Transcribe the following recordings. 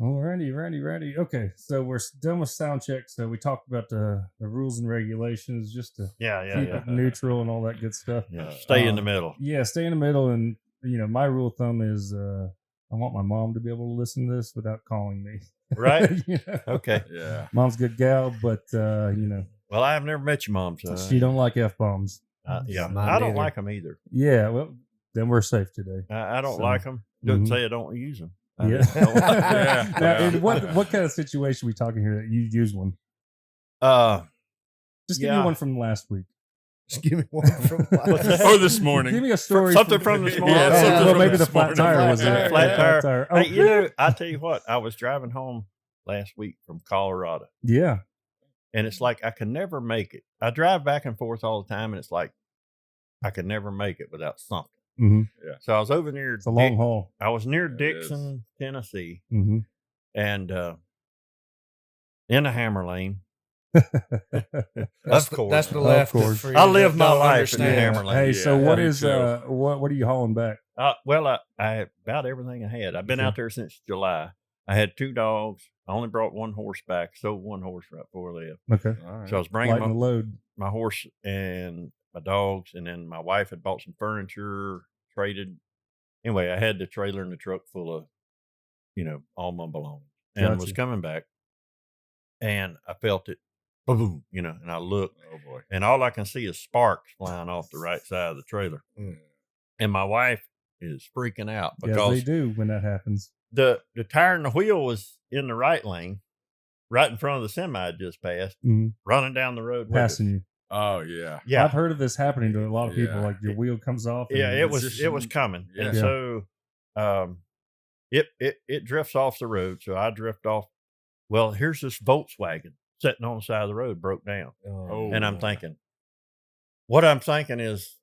Alrighty. Okay, so we're done with sound check. So we talked about the rules and regulations, just to keep it neutral and all that good stuff. Yeah, stay in the middle. Yeah, stay in the middle. And my rule of thumb is I want my mom to be able to listen to this without calling me. Right? Okay. Yeah. Mom's a good gal, but Well, I have never met your mom, so she don't like F-bombs. Yeah, I don't like them either. Yeah, well, then we're safe today. I don't like them. Doesn't say I don't use them. Yeah. Now, in what kind of situation are we talking here that you use one? Just give me one from last week. Just give me one from last or this morning. Give me a story. Something from this morning. Well, maybe the flat tire was it. Flat tire. Oh, hey, I tell you what, I was driving home last week from Colorado. Yeah. And it's like I can never make it. I drive back and forth all the time, and it's like I could never make it without something. Mm-hmm. Yeah. So I was over near. It's a long haul. I was near Dixon, Tennessee, and in a hammer lane. Of course, that's the left. I live my life in the hammer lane. Hey, so what is what are you hauling back? Well, I about everything I had. I've been out there since July. I had 2 dogs. I only brought 1 horse back. Sold 1 horse right before I left. Okay. All right. So I was bringing the load. My horse and my dogs, and then my wife had bought some furniture, traded. Anyway, I had the trailer and the truck full of, all my belongings, and was coming back, and I felt it, boom, and I looked, oh boy, and all I can see is sparks flying off the right side of the trailer, and my wife is freaking out because they do when that happens. The tire and the wheel was in the right lane, right in front of the semi I just passed, running down the road, passing you. Oh yeah. I've heard of this happening to a lot of people. Like your wheel comes off. Yeah, it was coming, and so it drifts off the road. So I drift off. Well, here's this Volkswagen sitting on the side of the road, broke down, and I'm thinking, what I'm thinking is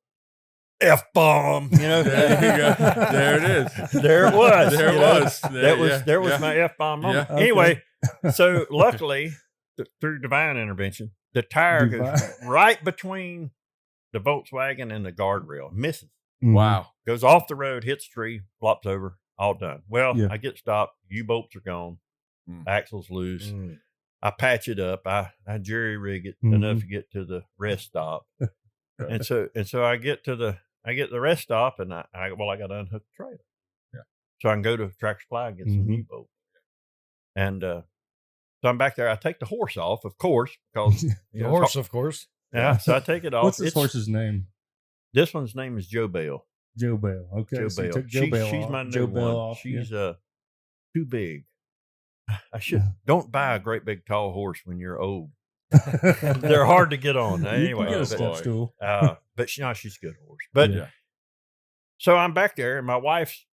F-bomb. There you go. There it is. There it was. There it was. There was my F-bomb moment. Yeah. Okay. Anyway, so luckily through divine intervention, the tire goes right between the Volkswagen and the guardrail, misses. Wow. Goes off the road, hits a tree, flops over, all done. Well, I get stopped. U-bolts are gone. Axle's loose. I patch it up. I jerry rig it enough to get to the rest stop. and so I get to the rest stop, and I got to unhook the trailer. Yeah. So I can go to Tractor Supply and get some U-bolts. And so I'm back there. I take the horse off, of course, because the horse, of course. Yeah. So I take it off. What's this horse's name? This one's name is Joe Bell. Joe Bell. Okay. Joe so Bell. She's my new one. She's too big. I should don't buy a great big tall horse when you're old. They're hard to get on. Anyway, you get a step stool. But she's a good horse. But so I'm back there, and my wife's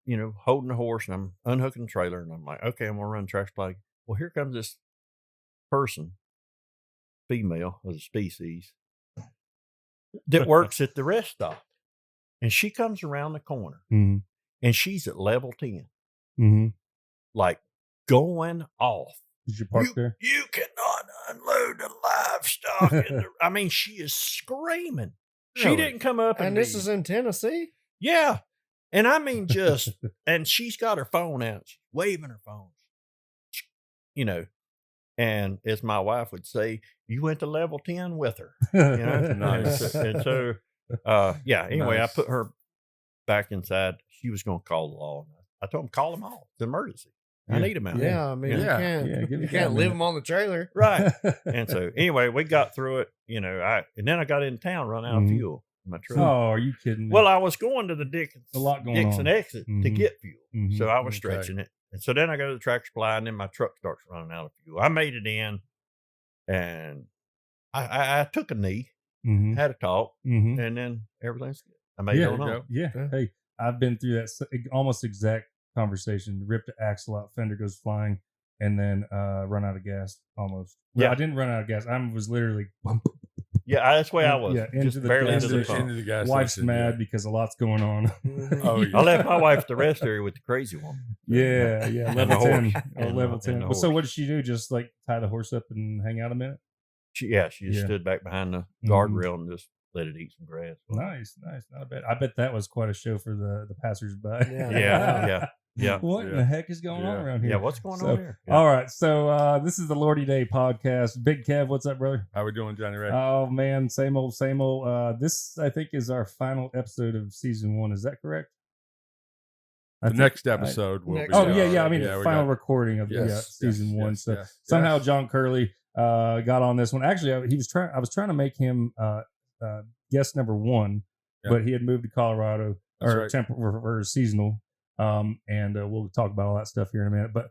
holding the horse, and I'm unhooking the trailer, and I'm like, okay, I'm gonna run Tractor Supply. Well, here comes this person, female of the species, that works at the rest stop, and she comes around the corner, and she's at level 10, like going off. Did you park there? You cannot unload the livestock. I mean, she is screaming. Really? She didn't come up, and this is in Tennessee. Yeah, and I mean and she's got her phone out, she's waving her phone, And as my wife would say, you went to level 10 with her. Nice. And so, anyway, nice. I put her back inside. She was going to call the law. I told him, call them all. It's an emergency. I need them out. Yeah, I mean, you can't leave them on the trailer. Right. And so, anyway, we got through it, and then I got in town, run out of fuel in my truck. Oh, are you kidding me? Well, I was going to the Dixon exit to get fuel. So I was stretching it. And so then I go to the Tractor Supply, and then my truck starts running out of fuel. I made it in, and I took a knee, had a talk, and then everything's good. I made it on home. Yeah. Hey, I've been through that almost exact conversation. Ripped the axle out, fender goes flying, and then run out of gas almost. Well, I didn't run out of gas. I was literally that's the way I was. Yeah, just barely into the gas. Wife's mad because a lot's going on. I left my wife at the rest area with the crazy one. Yeah. Level 10. Level 10. So what did she do? Just like tie the horse up and hang out a minute? She just stood back behind the guardrail and just let it eat some grass. Nice. Not bad. I bet that was quite a show for the passersby. Yeah. Yeah. What in the heck is going on around here? Yeah, what's going on here? Yeah. All right. So this is the Lordy Day Podcast. Big Kev, what's up, brother? How we doing, Johnny Ray? Oh, man. Same old, same old. This, I think, is our final episode of season 1. Is that correct? The next episode will be. Oh, yeah. I mean, the final recording of season 1. So somehow John Kerly got on this one. Actually, I was trying to make him guest number 1, but he had moved to Colorado for seasonal. And we'll talk about all that stuff here in a minute. But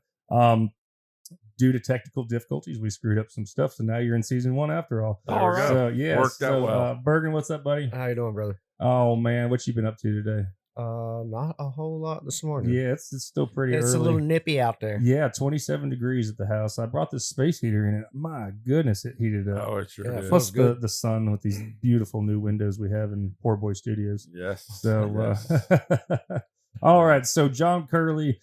due to technical difficulties, we screwed up some stuff. So now you're in season 1 after all. All right. So, yeah. Worked out well. Bergen, what's up, buddy? How you doing, brother? Oh, man. What you been up to today? Not a whole lot this morning. Yeah, it's still pretty early. It's a little nippy out there. Yeah, 27 degrees at the house. I brought this space heater in it. My goodness, it heated up. Oh, it sure is. Plus the sun with these beautiful new windows we have in Poor Boy Studios. Yes. So, all right. So John Kerly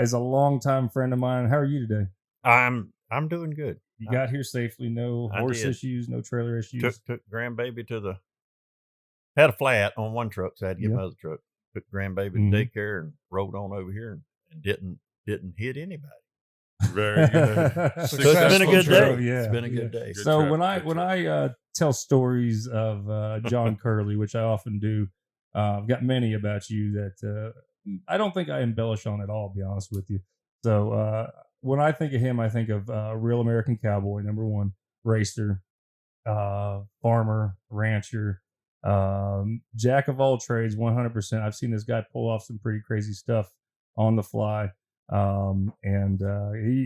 is a longtime friend of mine. How are you today? I'm doing good. You got here safely. No horse issues. No trailer issues. Took grandbaby to had a flat on one truck, so I had to get my other truck. Took grandbaby to daycare and rode on over here and didn't hit anybody. Very good. So it's been a good day. Yeah, it's been a good day. So when I tell stories of John Kerly, which I often do, I've got many about you that I don't think I embellish on at all, to be honest with you. So when I think of him, I think of real American cowboy, number 1, racer, farmer, rancher, jack of all trades, 100%. I've seen this guy pull off some pretty crazy stuff on the fly. And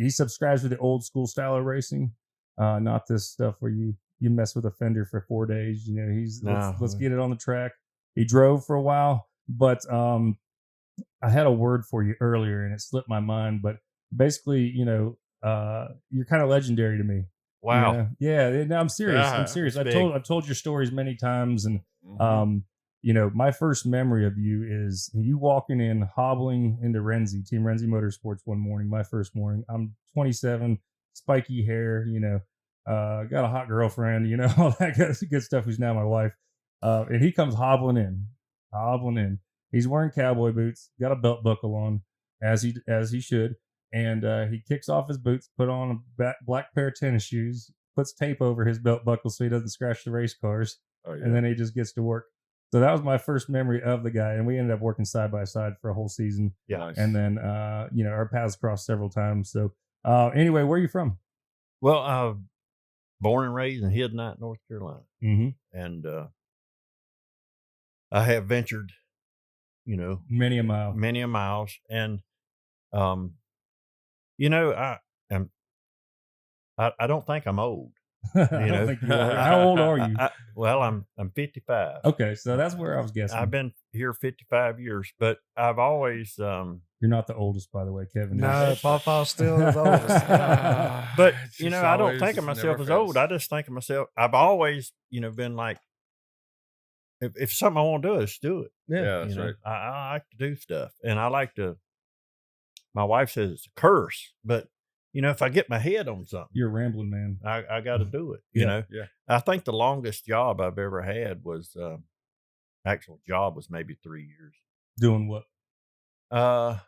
he subscribes to the old school style of racing, not this stuff where you mess with a fender for 4 days. You know, let's get it on the track. He drove for a while, but I had a word for you earlier and it slipped my mind, but basically, you're kind of legendary to me. Wow. Yeah. No, I'm serious. I'm serious. I've told your stories many times, and my first memory of you is you walking in, hobbling into Team Renzi Motorsports one morning. My first morning. I'm 27, spiky hair. Got a hot girlfriend. All that good stuff. Who's now my wife. And he comes hobbling in. He's wearing cowboy boots. Got a belt buckle on, as he should. And he kicks off his boots, put on a black pair of tennis shoes, puts tape over his belt buckle so he doesn't scratch the race cars, and then he just gets to work. So that was my first memory of the guy, and we ended up working side by side for a whole season. Yeah, nice. And then our paths crossed several times. So anyway, where are you from? Well, born and raised in Hoot Nannie, North Carolina, and I have ventured, many a miles, and I don't think I'm old. I don't think you are. How old are you? I'm 55. Okay, so that's where I was guessing. I've been here 55 years, but I've always. You're not the oldest, by the way, Kevin. No, Papa's still the oldest. But I don't think of myself as old. I just think of myself. I've always, been like, if something I want to do, let's do it. Yeah, that's right. I like to do stuff, and I like to. My wife says it's a curse, but if I get my head on something, you're a rambling man. I got to do it. You know. Yeah. I think the longest job I've ever had was actual job was maybe 3 years. Doing what? I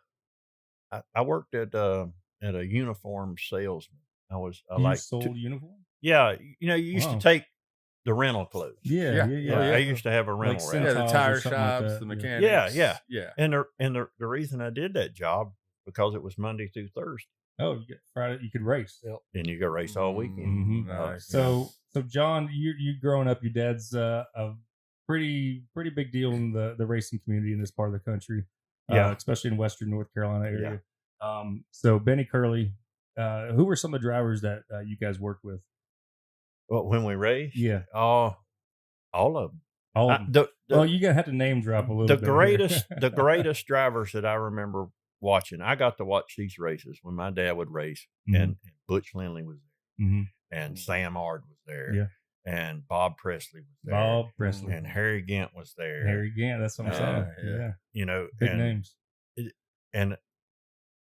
worked at a uniform salesman. I sold uniforms. Yeah, you used to take the rental clothes. Yeah. I used to have a rental. Like route. The tire shops, the mechanics. Yeah. And the reason I did that job because it was Monday through Thursday. Oh, you get Friday. You could race. Yep. And you go race all weekend. Mm-hmm. Nice. So John, you growing up, your dad's a pretty big deal in the racing community in this part of the country. Especially in Western North Carolina area. Yeah. So Benny Kerly, who were some of the drivers that you guys worked with? Well, when we raced? Yeah. All of them. All of them. Well, you're going to have to name drop a little bit. The greatest drivers that I remember watching, I got to watch these races when my dad would race, and Butch Lindley was there, and Sam Ard was there, and Bob Presley was there. And Harry Gant was there. Harry Gant, that's what I'm saying. Yeah. You know, big names. And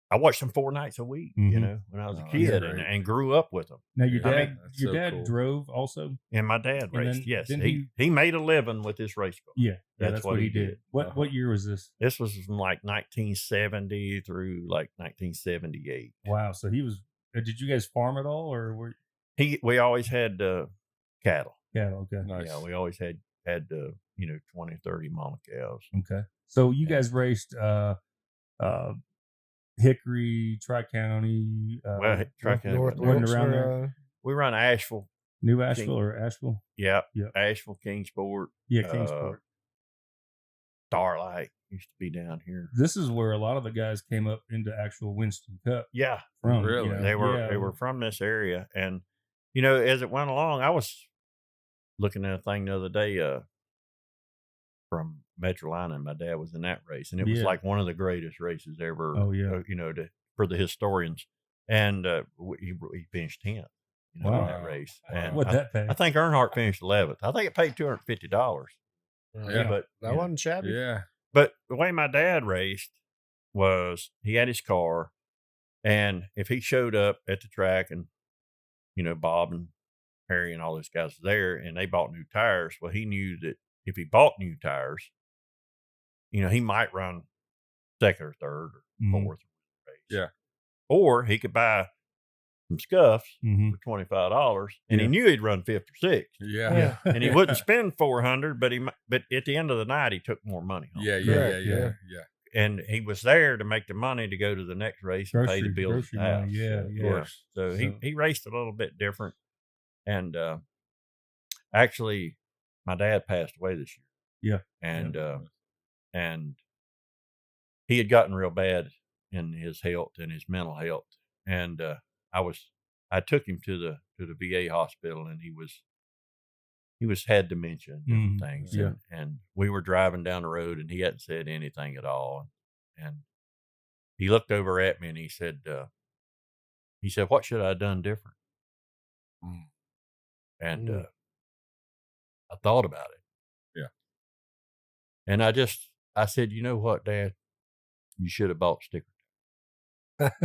I watched them 4 nights a week, you know, when I was a kid and grew up with them. Now your dad, I mean, your dad drove also, and my dad raced. then- Yes, then he made a living with his race car. yeah, That's what he did. What year was this? This was from like 1970 through like 1978. Wow, so he was. Did you guys farm at all, or were We always had cattle. cattle? Okay, Nice. Yeah, we always had 20, 30 mama cows. okay. So you guys raced Hickory, Tri-County, Tri-County North wasn't around there. Wilkesboro. We run Asheville. New Asheville or Asheville? Yeah, Yeah. Asheville, Kingsport. Yeah, Kingsport. Starlight used to be down here. This is where a lot of the guys came up into actual Winston Cup Yeah, from. Really? they were from this area, and as it went along, I was looking at a thing the other day from Metrolina, and my dad was in that race, and it was like one of the greatest races ever. Oh yeah, for the historians, and he finished 10th. In that race, and what that pay? I think Earnhardt finished 11th. I think it paid $250. Yeah, but that wasn't shabby. Yeah. But the way my dad raced was he had his car, and if he showed up at the track and, Bob and Harry and all those guys were there and they bought new tires, well, he knew that if he bought new tires, he might run second or third or fourth race. Yeah. Or he could buy some scuffs for $25 and he knew he'd run 5th or 6th. Yeah. And he wouldn't spend $400, but at the end of the night, he took more money home. Yeah. And he was there to make the money to go to the next race and pay the bills at the house. money. Yeah, Of yeah. course. So he raced a little bit different. And actually, my dad passed away this year. Yeah. And he had gotten real bad in his health and his mental health. And I took him to the VA hospital, and he had dementia and different things. Yeah. And we were driving down the road, and he hadn't said anything at all. And he looked over at me and he said, "What should I have done different?" And I thought about it. Yeah. And I said, "You know what, Dad? You should have bought stickers." Great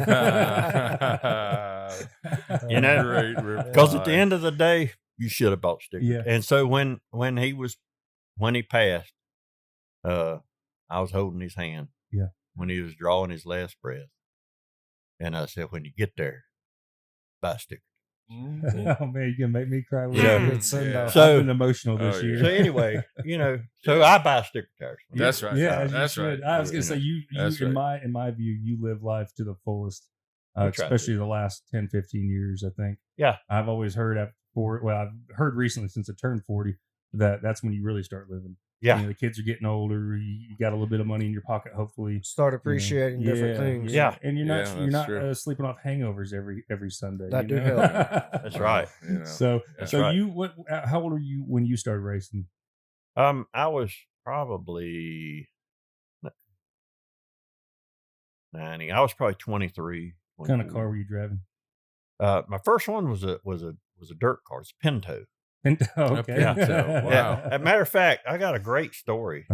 Because at the end of the day, you should have bought stickers. Yeah. And so when he passed, I was holding his hand. Yeah. When he was drawing his last breath, and I said, "When you get there, buy stickers." Oh man, you can make me cry. Yeah. So I've been emotional this Oh, year. So anyway, so I buy sticker tires. That's right. Yeah, That's right. I was gonna say you That's in right. my view, you live life to the fullest, We try to. especially the last 10, 15 years. I think. Yeah. I've always heard I've heard recently since I turned 40 that's when you really start living. Yeah. The kids are getting older. You got a little bit of money in your pocket, hopefully. Start appreciating different things. Yeah. And you're Yeah, not that's true. sleeping off hangovers every Sunday. That you do know? help. That's right. So That's so right. how old were you when you started racing? I was probably 90. I was probably 23. What kind of car were you driving? My first one was a dirt car. It's a Pinto. Okay. Yeah. Yeah. Wow. As a matter of fact, I got a great story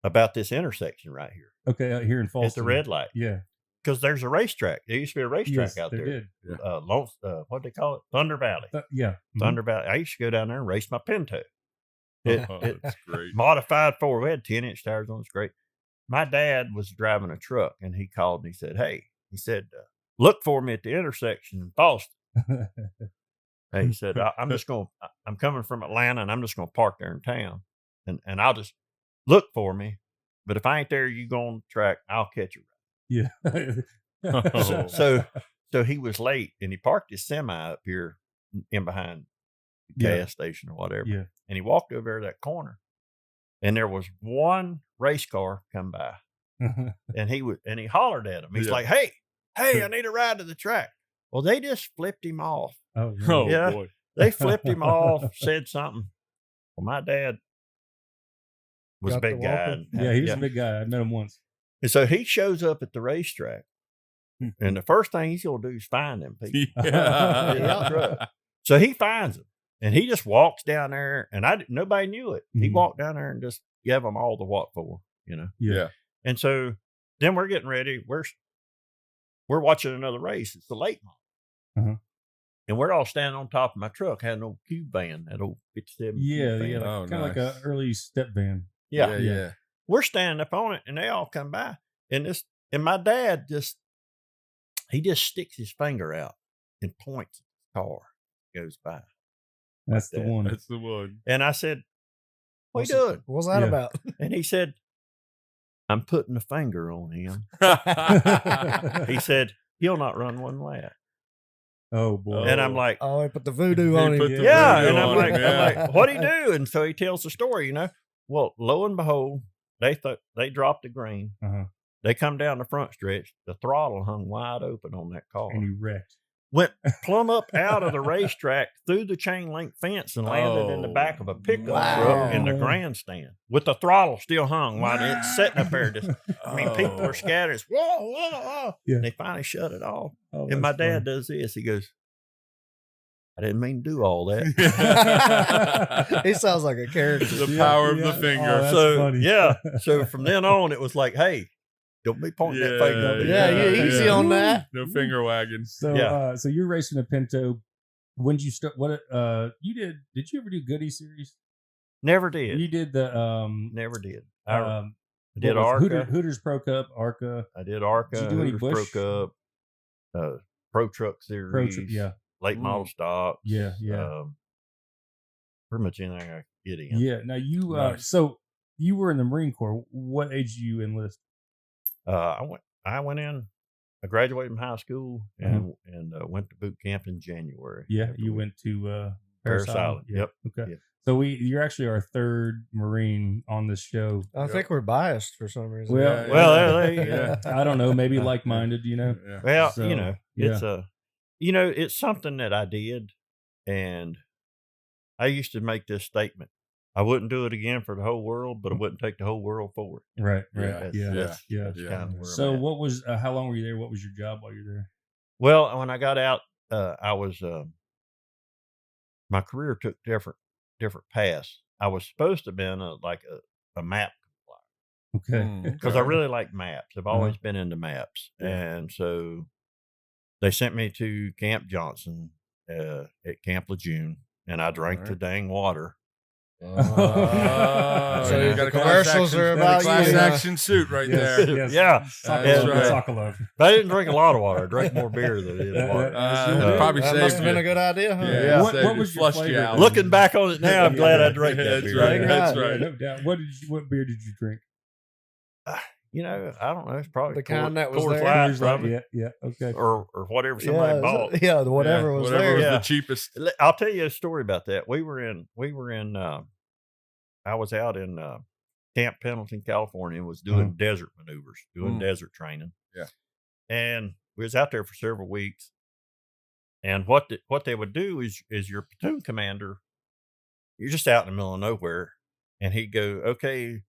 about this intersection right here Okay, here in Fallston. at the red light. Yeah. Because there's a racetrack. There used to be a racetrack out there. Did. What do they call it? Thunder Valley. Yeah. Thunder Valley. I used to go down there and race my Pinto. That's great. Modified Ford. We had 10-inch tires on. It's great. My dad was driving a truck, and he called and he said, "Hey," he said, "look for me at the intersection in Fallston." He said, I'm coming from Atlanta, and I'm just going to park there in town, and I'll just look for me. But if I ain't there, you go on the track, I'll catch you. Yeah. So he was late, and he parked his semi up here in behind the gas station or whatever. Yeah. And he walked over there to that corner, and there was one race car come by, and he hollered at him. He's like, hey, I need a ride to the track. Well, they just flipped him off. Oh, no. Oh Yeah. boy. They flipped him off, said something. Well, my dad was Got a big the guy. walker? Yeah, he was a big guy. I met him once. And so he shows up at the racetrack, and the first thing he's going to do is find them people. Yeah. So he finds them, and he just walks down there, and nobody knew it. He Mhm. walked down there and just gave them all the what for, Yeah. And so then we're getting ready. we're watching another race. It's the late model. Uh-huh. And we're all standing on top of my truck. Had an old cube van, that old 57 Yeah, cube van. yeah, like, kind of like a early step van. Yeah. We're standing up on it, and they all come by. And my dad just sticks his finger out and points at the car. Goes by. That's the one. That's the one. And I said, "What you doing?" What's that about? And he said, "I'm putting a finger on him." He said, "He'll not run one lap." Oh boy! And I'm like, "Oh, he put the voodoo on him." Yeah, and I'm like, "What do you do?" And so he tells the story. Well, lo and behold, they dropped the green. Uh-huh. They come down the front stretch. The throttle hung wide open on that car. And he wrecked. Went plumb up out of the racetrack through the chain link fence and landed in the back of a pickup truck in the grandstand with the throttle still hung while it's sitting up there. People were scattered. Whoa, whoa, whoa. Yeah. And they finally shut it off. Oh, And my that's dad funny. does this. He goes, "I didn't mean to do all that." He sounds like a character. The power of the finger. Oh, that's So funny. So from then on, it was like, "Hey, don't be pointing that finger at me." Yeah, easy on that. No finger wagging. So, so you're racing a Pinto. When did you start? What you did? Did you ever do Goodie Series? Never did. You did the Never did. I did ARCA. Hooters Pro Cup, ARCA. I did ARCA. Did you do any Hooters Busch? Pro Cup, Pro Truck Series, yeah, late model stock. yeah. Pretty much anything I could get in. Yeah. Now you Nice. so you were in the Marine Corps. What age did you enlist? I went in. I graduated from high school and went to boot camp in January. Yeah, After you we- went to Parris Island. Island. Yeah. Yep. Okay. Yeah. So you're actually our third Marine on this show. I think we're biased for some reason. Well, Well, I don't know, maybe like-minded, Yeah. Well, So, it's something that I did, and I used to make this statement: I wouldn't do it again for the whole world, but I wouldn't take the whole world for it. Right. Yeah. That's Yeah. kind of where So I'm at. what was how long were you there? What was your job while you're there? Well, when I got out, I was my career took different paths. I was supposed to have been a map Okay. because I really like maps. I've always been into maps, and so they sent me to Camp Johnson at Camp Lejeune, and I drank the dang water. So you got the commercials are about class you. action suit right there. Yes. Yeah. That's right. Sokolov. But I didn't drink a lot of water. I drank more beer than I did water. Probably That saved must have been you. a good idea, huh? Yeah. What saved you, was your flushed you flavor? out. Looking back on it now, I'm glad I drank that That's beer. right. Yeah. That's Yeah, right. no doubt. What beer did you drink? I don't know. It's probably The kind that was Coors there. Light, Coors Light, probably, yeah. Okay. or whatever somebody bought. Yeah, whatever was whatever there. was Yeah. the cheapest. I'll tell you a story about that. We were in. I was out in Camp Pendleton, California, and was doing desert maneuvers, doing desert training. Yeah. And we was out there for several weeks. And what they would do is your platoon commander, you're just out in the middle of nowhere, and he'd go, okay,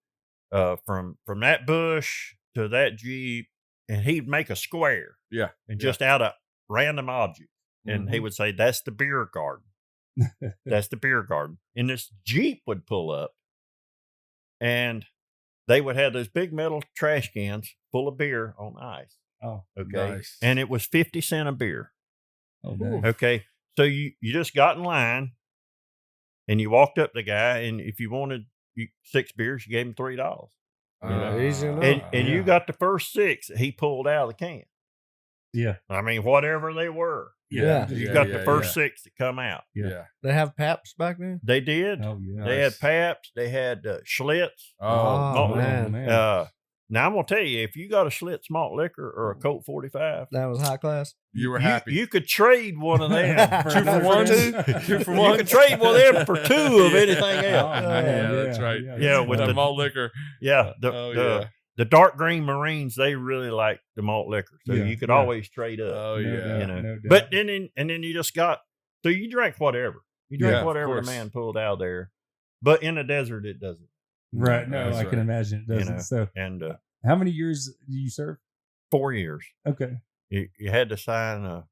from that bush to that Jeep, and he'd make a square. Yeah. And just out of random objects. And he would say, that's the beer garden. That's the beer garden. And this Jeep would pull up, and they would have those big metal trash cans full of beer on ice. Oh, Okay. Nice. And it was 50 cents a beer. oh, dang. Okay. So you just got in line and you walked up to the guy, and if you wanted 6 beers, you gave him $3. Easy enough. And you got the first 6 that he pulled out of the can. Yeah. I mean, whatever they were. Yeah. You Yeah, got yeah, the first yeah. 6 that come out. Yeah. They have Paps back then? They did. Oh, yeah. They had Nice. Paps. They had Schlitz. Oh, Oh, man. Now I'm gonna tell you, if you got a Schlitz malt liquor or a Colt 45, That was high class. You were happy. You could trade one of them. 2 for For 1, two. 2 for 1. You could trade one of them for 2 of anything else. Oh, yeah, that's right. Yeah, with the the- malt liquor. Yeah, yeah. the dark green Marines, they really like the malt liquor, so Yeah, you could yeah. always trade up. Oh, No yeah. doubt, you know. no doubt. But then you just got, so you drank whatever. You drank Yeah, of whatever the course. man pulled out there. But in the desert, it doesn't. Right. No, That's I can right. imagine it doesn't. know. So, And how many years do you serve? 4 years. Okay. You had to sign a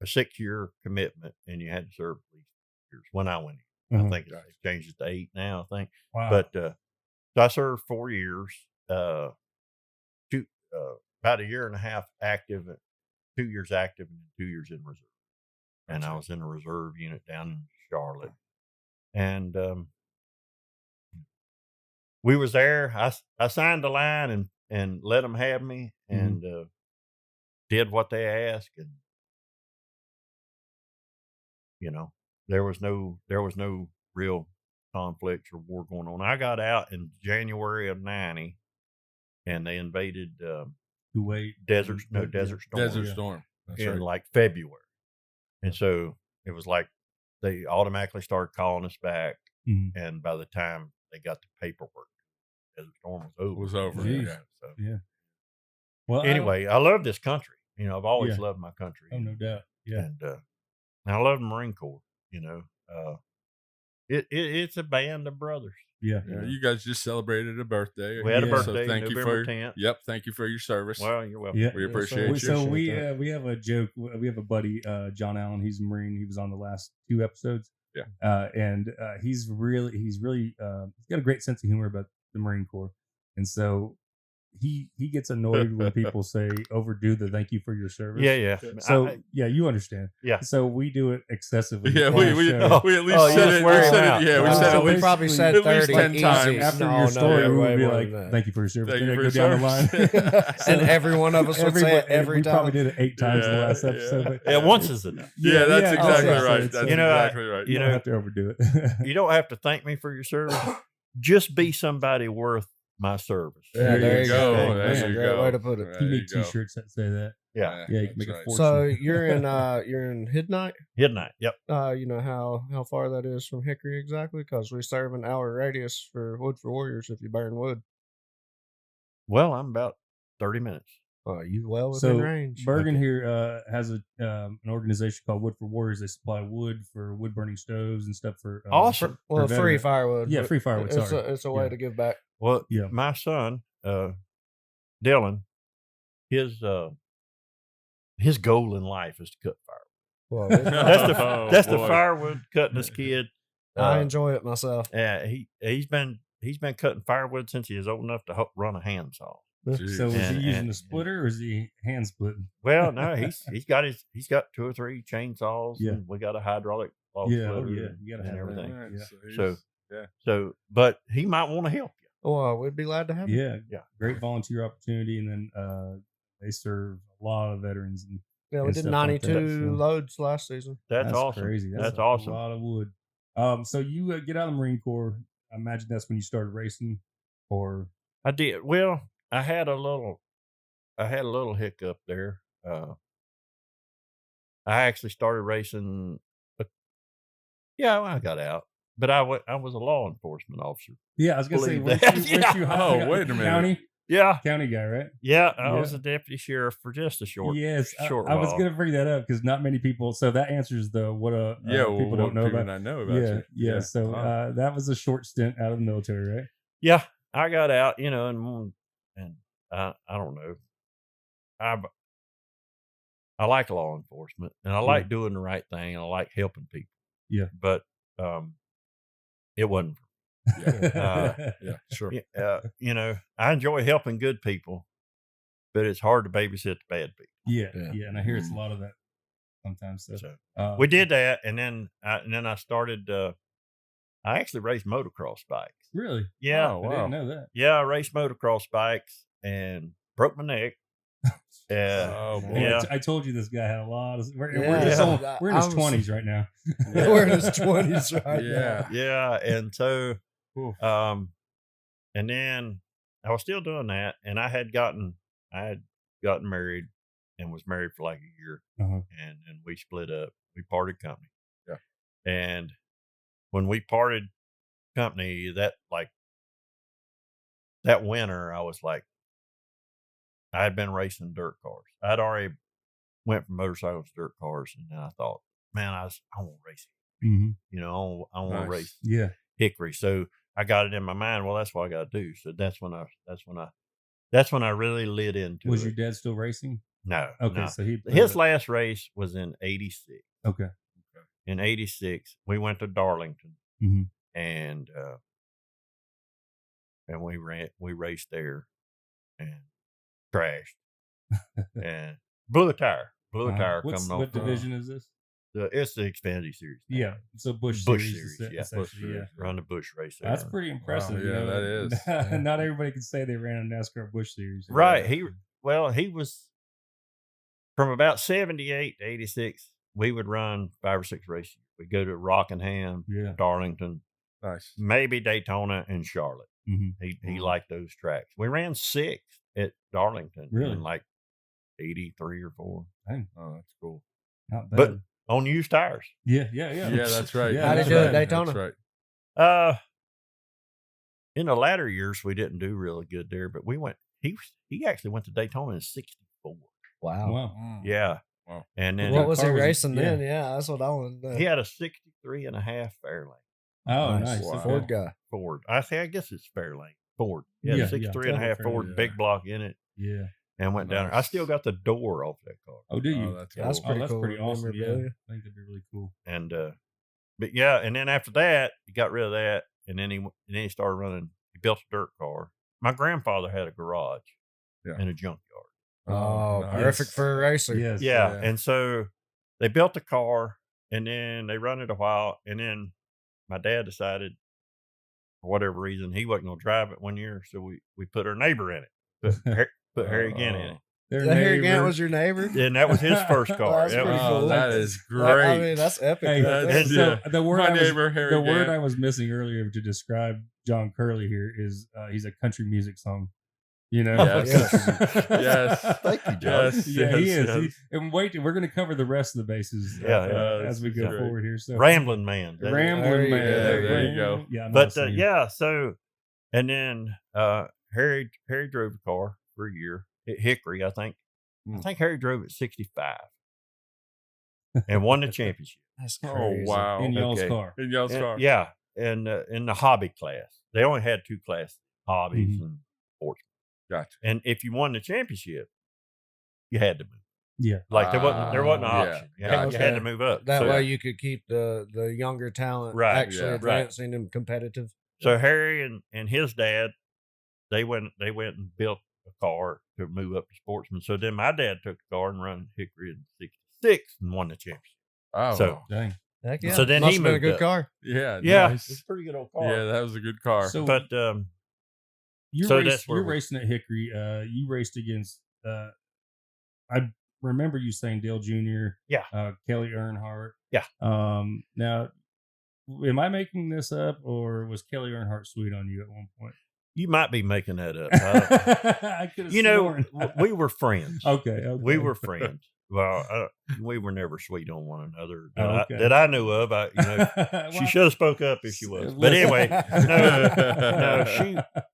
6-year commitment, and you had to serve at least 6 years when I went in. Mhm. I think it's changed it to 8 now, I think. Wow. But so I served 4 years. about a year and a half active, 2 years active, and 2 years in reserve. And I was in a reserve unit down in Charlotte. And we was there. I signed the line and let them have me, and did what they asked. And there was no real conflicts or war going on. I got out in January of '90, and they invaded Kuwait, Desert Storm Desert Storm. That's in right. like February, and so it was like they automatically started calling us back. And by the time they got the paperwork, Desert Storm was over. It was over. Jeez. Yeah. So Yeah. Well, anyway, I love this country. I've always loved my country. Oh, no doubt. Yeah. And I love the Marine Corps. It's a band of brothers. Yeah. Yeah, you guys just celebrated a birthday. We had a Yeah. birthday, thank you November for 10th. Yep, thank you for your service. Well, you're welcome. Yeah. We Yeah, appreciate so- you. So Appreciate we have a joke. We have a buddy, John Allen. He's a Marine. He was on the last 2 episodes. Yeah. And he's really got a great sense of humor about the Marine Corps, and so he gets annoyed when people say overdo the thank you for your service. Yeah. So you understand. Yeah. So we do it excessively. Yeah, on we the we, show. we at least Oh, you said just it. wear We him said out. it. Yeah, we Oh, said so it. we basically, probably said at least 30 10 times. easy. After No, your no, story, we way would be more like, than that. "Thank you for your service." Thank you Then for go your down the line. service. And every one of us would say it every we time. probably did it 8 times in the last Yeah, episode. yeah. But Yeah, once is enough. Yeah, that's exactly yeah. right. It's- That's You know, exactly right. You you don't know- have to overdo it. You don't have to thank me for your service. Just be somebody worth my service. Yeah, there you go. There That's you a great go. way to put it. There You you make go. T-shirts that say that. Yeah. Yeah, you can make that's a right. fortune. So you're in Midnight. Midnight. Yep. You know how far that is from Hickory exactly? Because we serve an hour radius for Wood for Warriors if you burn wood. Well, I'm about 30 minutes. You well within So range. Bergen here has an organization called Wood for Warriors. They supply wood for wood burning stoves and stuff for Awesome. Well, for free veterans. firewood. Yeah, but free firewood. It's Sorry, it's a way Yeah. to give back. Well, Yeah. my son, Dylan, his goal in life is to cut firewood. Well, That's the boy. firewood cutting this kid. I enjoy it myself. Yeah, he's been cutting firewood since he was old enough to run a handsaw. Jeez. So is he And- using and- a splitter or is he hand splitting? Well, no, he's got 2 or 3 chainsaws. Yeah. And we got a hydraulic log Yeah, splitter. yeah, you gotta and have that. everything. Right, Yeah. he's- So- yeah. So, but he might want to help you. Well, we'd be glad to have you. Yeah, Yeah. Great volunteer opportunity, and then they serve a lot of veterans. And Yeah, we and did stuff like that, 92 so- loads last season. That's awesome. Crazy. That's a awesome. lot of wood. So you get out of the Marine Corps. I imagine that's when you started racing, or I did. Well, I had a little hiccup there. I actually started racing. Yeah, when I got out, but I was a law enforcement officer. yeah, I was gonna say, Believe weren't that. you, weren't you Oh, wait a minute. county guy, right? Yeah, I Yeah. was a deputy sheriff for just a short. Yes, short I was while. gonna bring that up because not many people. So that answers the what Yeah, people don't know about. I know about Yeah, you. yeah. So Wow. that was a short stint out of the military, right? Yeah, I got out, and I don't know. I like law enforcement, and I like doing the right thing, and I like helping people. Yeah. But it wasn't. Yeah, sure. I enjoy helping good people, but it's hard to babysit the bad people. yeah, Yeah. and I hear it's a lot of that sometimes. So So we did that, and then I started. I actually raced motocross bikes. really. Yeah, Oh, I wow. didn't know that. yeah, I raced motocross bikes and broke my neck. Oh, boy. Yeah. I told you this guy had a lot of. We're Yeah. in his I was- 20s right now. We're in his 20s right Yeah. Yeah, and so Oof. and then I was still doing that, and I had gotten married and was married for like a year, Uh-huh. and we split up. We parted company. Yeah. And when we parted company, that winter, I was like, I had been racing dirt cars. I'd already went from motorcycles to dirt cars, and then I thought, man, I want to race. Mhm. I want to Nice. race Yeah. Hickory. So I got it in my mind. Well, that's what I got to do. So that's when I really lit into Was it. your dad still racing? No. Okay, no. so he His last race was in '86. Okay. In '86, we went to Darlington, Mhm. and we raced there and crashed. and blew a tire. Coming off. What division is this? It's the Xfinity Series. Yeah, so Busch Series. Yeah, Busch Series. yeah. Run the Busch race. That's pretty impressive. Wow, yeah, that is. Not everybody can say they ran a NASCAR Busch Series. Right. He was from about 78 to 86. We would run 5 or 6 races. We'd go to Rockingham, Darlington, nice, maybe Daytona and Charlotte. Mm-hmm. He liked those tracks. We ran 6 at Darlington in like 83 or 4. Dang. Oh, that's cool. Not bad. But on used tires. Yeah, that's right. How did you do at Daytona? That's right. In the latter years, we didn't do really good there, but we went. He actually went to Daytona in '64. Wow. Yeah. Wow. And then What was he racing then? Yeah, that's what I wanted to know. He had a 63.5 Fairlane. Oh, nice. Wow. Ford guy. Ford. I guess it's Fairlane. Ford. Yeah, 63.5 Ford, big block in it. Yeah. And went down there. I still got the door off that car. Oh, do you? Oh, that's That's cool. pretty cool. Pretty awesome. Yeah. Memorabilia. I think that'd be really cool. And but yeah, and then after that, he got rid of that, and then he started running. He built a dirt car. My grandfather had a garage and a junkyard. Oh, nice. perfect for a racer. Yes. Yeah, and so they built the car, and then they run it a while, and then my dad decided, for whatever reason, he wasn't going to drive it one year, so we put our neighbor in it. Put Harry Gant in it. Harry Gant was your neighbor? And that was his first car. That's pretty cool. That is great. I mean, that's epic. Hey, right there. so the word Harry word Gant. I was missing earlier to describe John Kerly here is he's a country music song. You know, Yes. Thank you, John. Yeah, he is. And wait, we're going to cover the rest of the bases as we go forward here. So Rambling Man. Rambling Man. There you go. Yeah, but so and then Harry drove the car for a year at Hickory. I think Harry drove at 65 and won the championship. That's Oh, crazy. wow. in y'all's car. In y'all's car. Yeah, and in the hobby class, they only had 2 classes: hobbies and sports. Gotcha. And if you won the championship, you had to move. Yeah, Like there wasn't an yeah. option. You had to move up. That So- way you could keep the younger talent actually advancing and competitive. So Harry and his dad, they went and built a car to move up to sportsman. So then my dad took the car and run Hickory in '66 and won the championship. Oh, So- dang. Heck yeah. So then Must he have been a moved good up. car. yeah. Yeah, Nice. it's a pretty good old car. Yeah, that was a good car. So, But you're where we- racing at Hickory. You raced against. I remember you saying Dale Jr. Yeah. Kelly Earnhardt. Yeah. Now, am I making this up, or was Kelly Earnhardt sweet on you at one point? you might be making that up. I could have You know, sworn. we were friends. Okay. We were friends. Well, we were never sweet on one another Okay. that I knew of. She should have spoke up if she was. But anyway, no,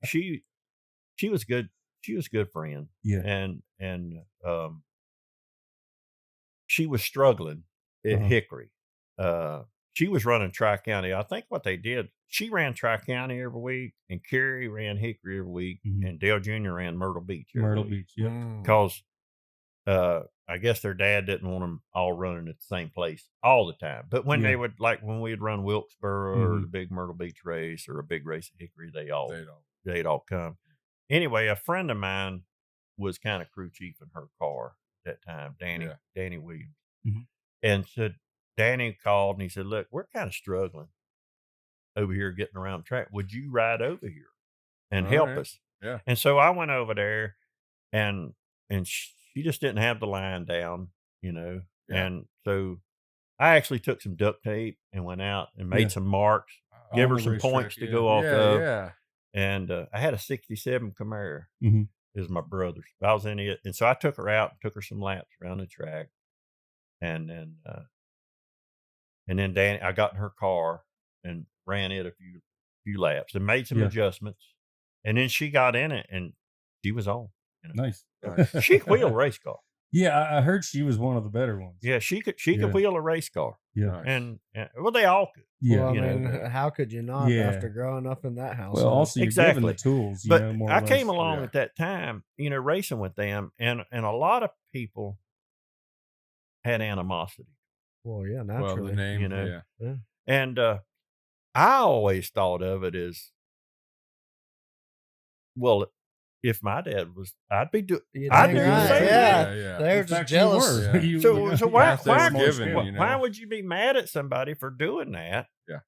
she was good. She was a good friend. Yeah. And she was struggling at Hickory. She was running Tri-County. I think what they did, she ran Tri-County every week, and Kerry ran Hickory every week, and Dale Jr. ran Myrtle Beach every week. Beach, yeah. Because I guess their dad didn't want them all running at the same place all the time. But when they would, like when we'd run Wilkesboro or the big Myrtle Beach race or a big race at Hickory, they'd all come. Anyway, a friend of mine was kind of crew chief in her car at that time, Danny Williams. And so Danny called and he said, "Look, we're kind of struggling over here getting around the track. Would you ride over here and help us?" Yeah. And so I went over there, and she just didn't have the line down, you know. Yeah. And so I actually took some duct tape and went out and made some marks, give her some points to go off of. Yeah. And I had a 67 Camaro. Mhm. It was my brother's. I was in it. And so I took her out and took her some laps around the track. And then Danny, I got in her car and ran it a few laps and made some adjustments. And then she got in it and she was on. You know? Nice. She could wheel a race car. Yeah, I heard she was one of the better ones. Yeah, she could wheel a race car. Yeah. And well, they all could. Yeah. Well, I you mean, know. how could you not Yeah. after growing up in that house? Well, also you're given the tools, you But know, more or I less. came along at that time, you know, racing with them, and a lot of people had animosity. Well, yeah, Well, naturally. the name, you know. Yeah. And I always thought of it as, well, if my dad was, I'd be doing. You I'd dang do the right, same. yeah. They're In just fact, you jealous. were. Yeah. You- So, you- so you why have to why, have more would, giving, you know? why would you be mad at somebody for doing that? Yeah.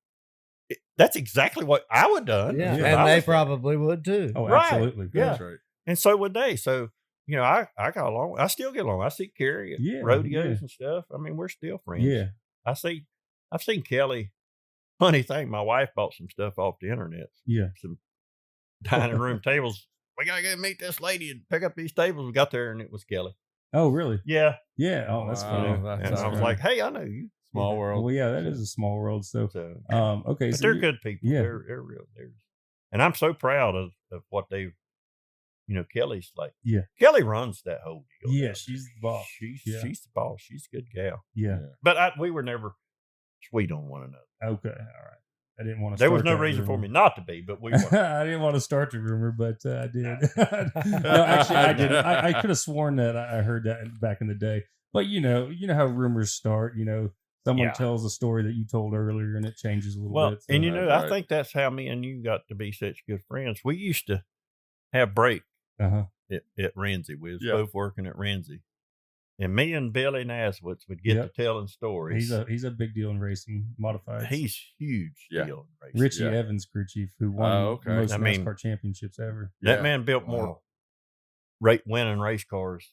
That's exactly what I would have done. Yeah, if and I they was- probably would too. Oh, Right. absolutely. Yeah. That's right. And so would they. So, I got along. I still get along. I see Kerry at Yeah, rodeos yeah. and stuff. I mean, we're still friends. Yeah. I've seen Kelly. Funny thing, my wife bought some stuff off the internet. Yeah. Some dining room tables. We gotta go meet this lady and pick up these tables. We got there and it was Kelly. Oh, really? Yeah. Yeah. Oh, that's Wow. funny. That's And I was funny. like, hey, I know you. Small world. Well, yeah, that is a small world. So, So, okay. but So they're you- good people. yeah. They're real. And I'm so proud of what they've. Kelly's like. Yeah. Kelly runs that whole deal. Yeah, down she's there. the boss. She's Yeah. she's the boss. She's a good gal. Yeah. But we were never sweet on one another. Okay. All right. I didn't want to. There was no reason for me not to be, but we were. I didn't want to start the rumor, but I did. No, actually, I didn't. I could have sworn that I heard that back in the day. But you know how rumors start. Someone Yeah. tells a story that you told earlier, and it changes a little Well, bit. and I Right. think that's how me and you got to be such good friends. We used to have break uh-huh. at Renzi. We was Yeah. both working at Renzi. And me and Billy Naswitz would get Yep. to telling stories. He's a big deal in racing modified. He's huge Yeah. deal in racing. Richie Yeah. Evans, crew chief, who won okay. most I mean, NASCAR championships ever. That Yeah. man built more winning race cars.